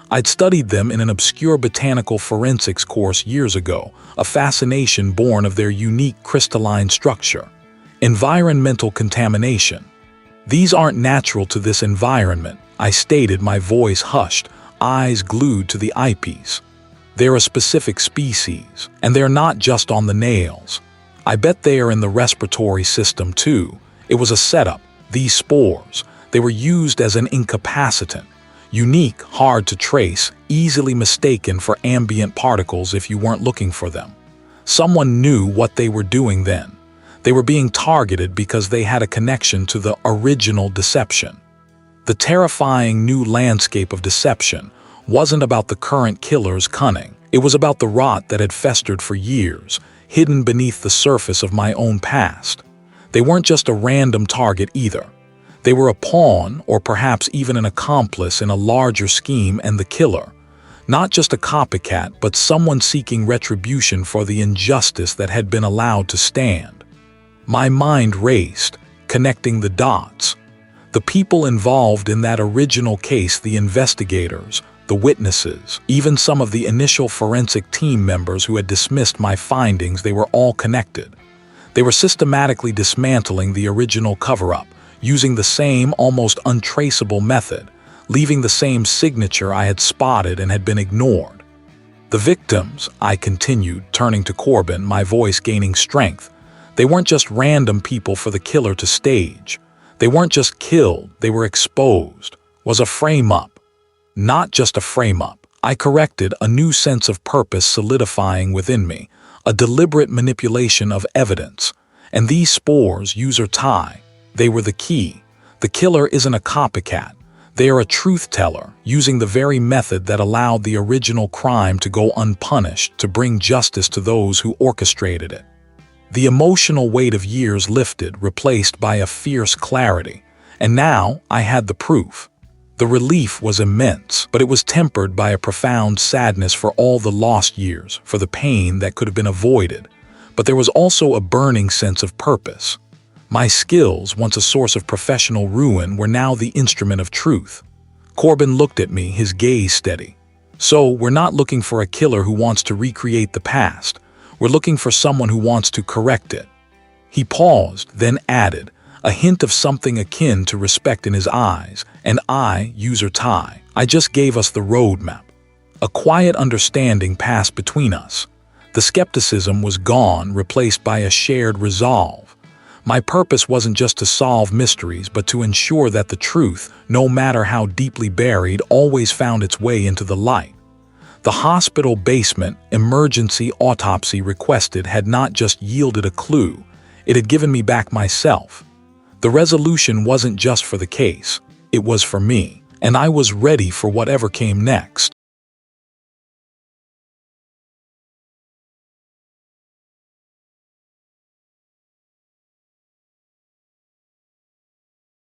I'd studied them in an obscure botanical forensics course years ago, a fascination born of their unique crystalline structure. Environmental contamination. "These aren't natural to this environment," I stated, my voice hushed, eyes glued to the eyepiece. "They're a specific species, and they're not just on the nails. I bet they are in the respiratory system too." It was a setup. These spores, they were used as an incapacitant. Unique, hard to trace, easily mistaken for ambient particles if you weren't looking for them. Someone knew what they were doing then. They were being targeted because they had a connection to the original deception. The terrifying new landscape of deception wasn't about the current killer's cunning. It was about the rot that had festered for years, hidden beneath the surface of my own past. They weren't just a random target either. They were a pawn, or perhaps even an accomplice in a larger scheme, and the killer. Not just a copycat, but someone seeking retribution for the injustice that had been allowed to stand. My mind raced, connecting the dots. The people involved in that original case, the investigators, the witnesses, even some of the initial forensic team members who had dismissed my findings, they were all connected. They were systematically dismantling the original cover-up, using the same almost untraceable method, leaving the same signature I had spotted and had been ignored. The victims, I continued, turning to Corbin, my voice gaining strength. They weren't just random people for the killer to stage. They weren't just killed, they were exposed. Was a frame-up. Not just a frame-up. I corrected, a new sense of purpose solidifying within me, a deliberate manipulation of evidence. And these spores, use or tie, they were the key. The killer isn't a copycat. They are a truth-teller, using the very method that allowed the original crime to go unpunished, to bring justice to those who orchestrated it. The emotional weight of years lifted, replaced by a fierce clarity. And now I had the proof. The relief was immense, but it was tempered by a profound sadness for all the lost years, for the pain that could have been avoided. But there was also a burning sense of purpose. My skills, once a source of professional ruin, were now the instrument of truth. Corbin looked at me, his gaze steady. So, we're not looking for a killer who wants to recreate the past. We're looking for someone who wants to correct it. He paused, then added, a hint of something akin to respect in his eyes, and I, use or tie, I just gave us the roadmap. A quiet understanding passed between us. The skepticism was gone, replaced by a shared resolve. My purpose wasn't just to solve mysteries, but to ensure that the truth, no matter how deeply buried, always found its way into the light. The hospital basement emergency autopsy requested had not just yielded a clue, it had given me back myself. The resolution wasn't just for the case, it was for me, and I was ready for whatever came next.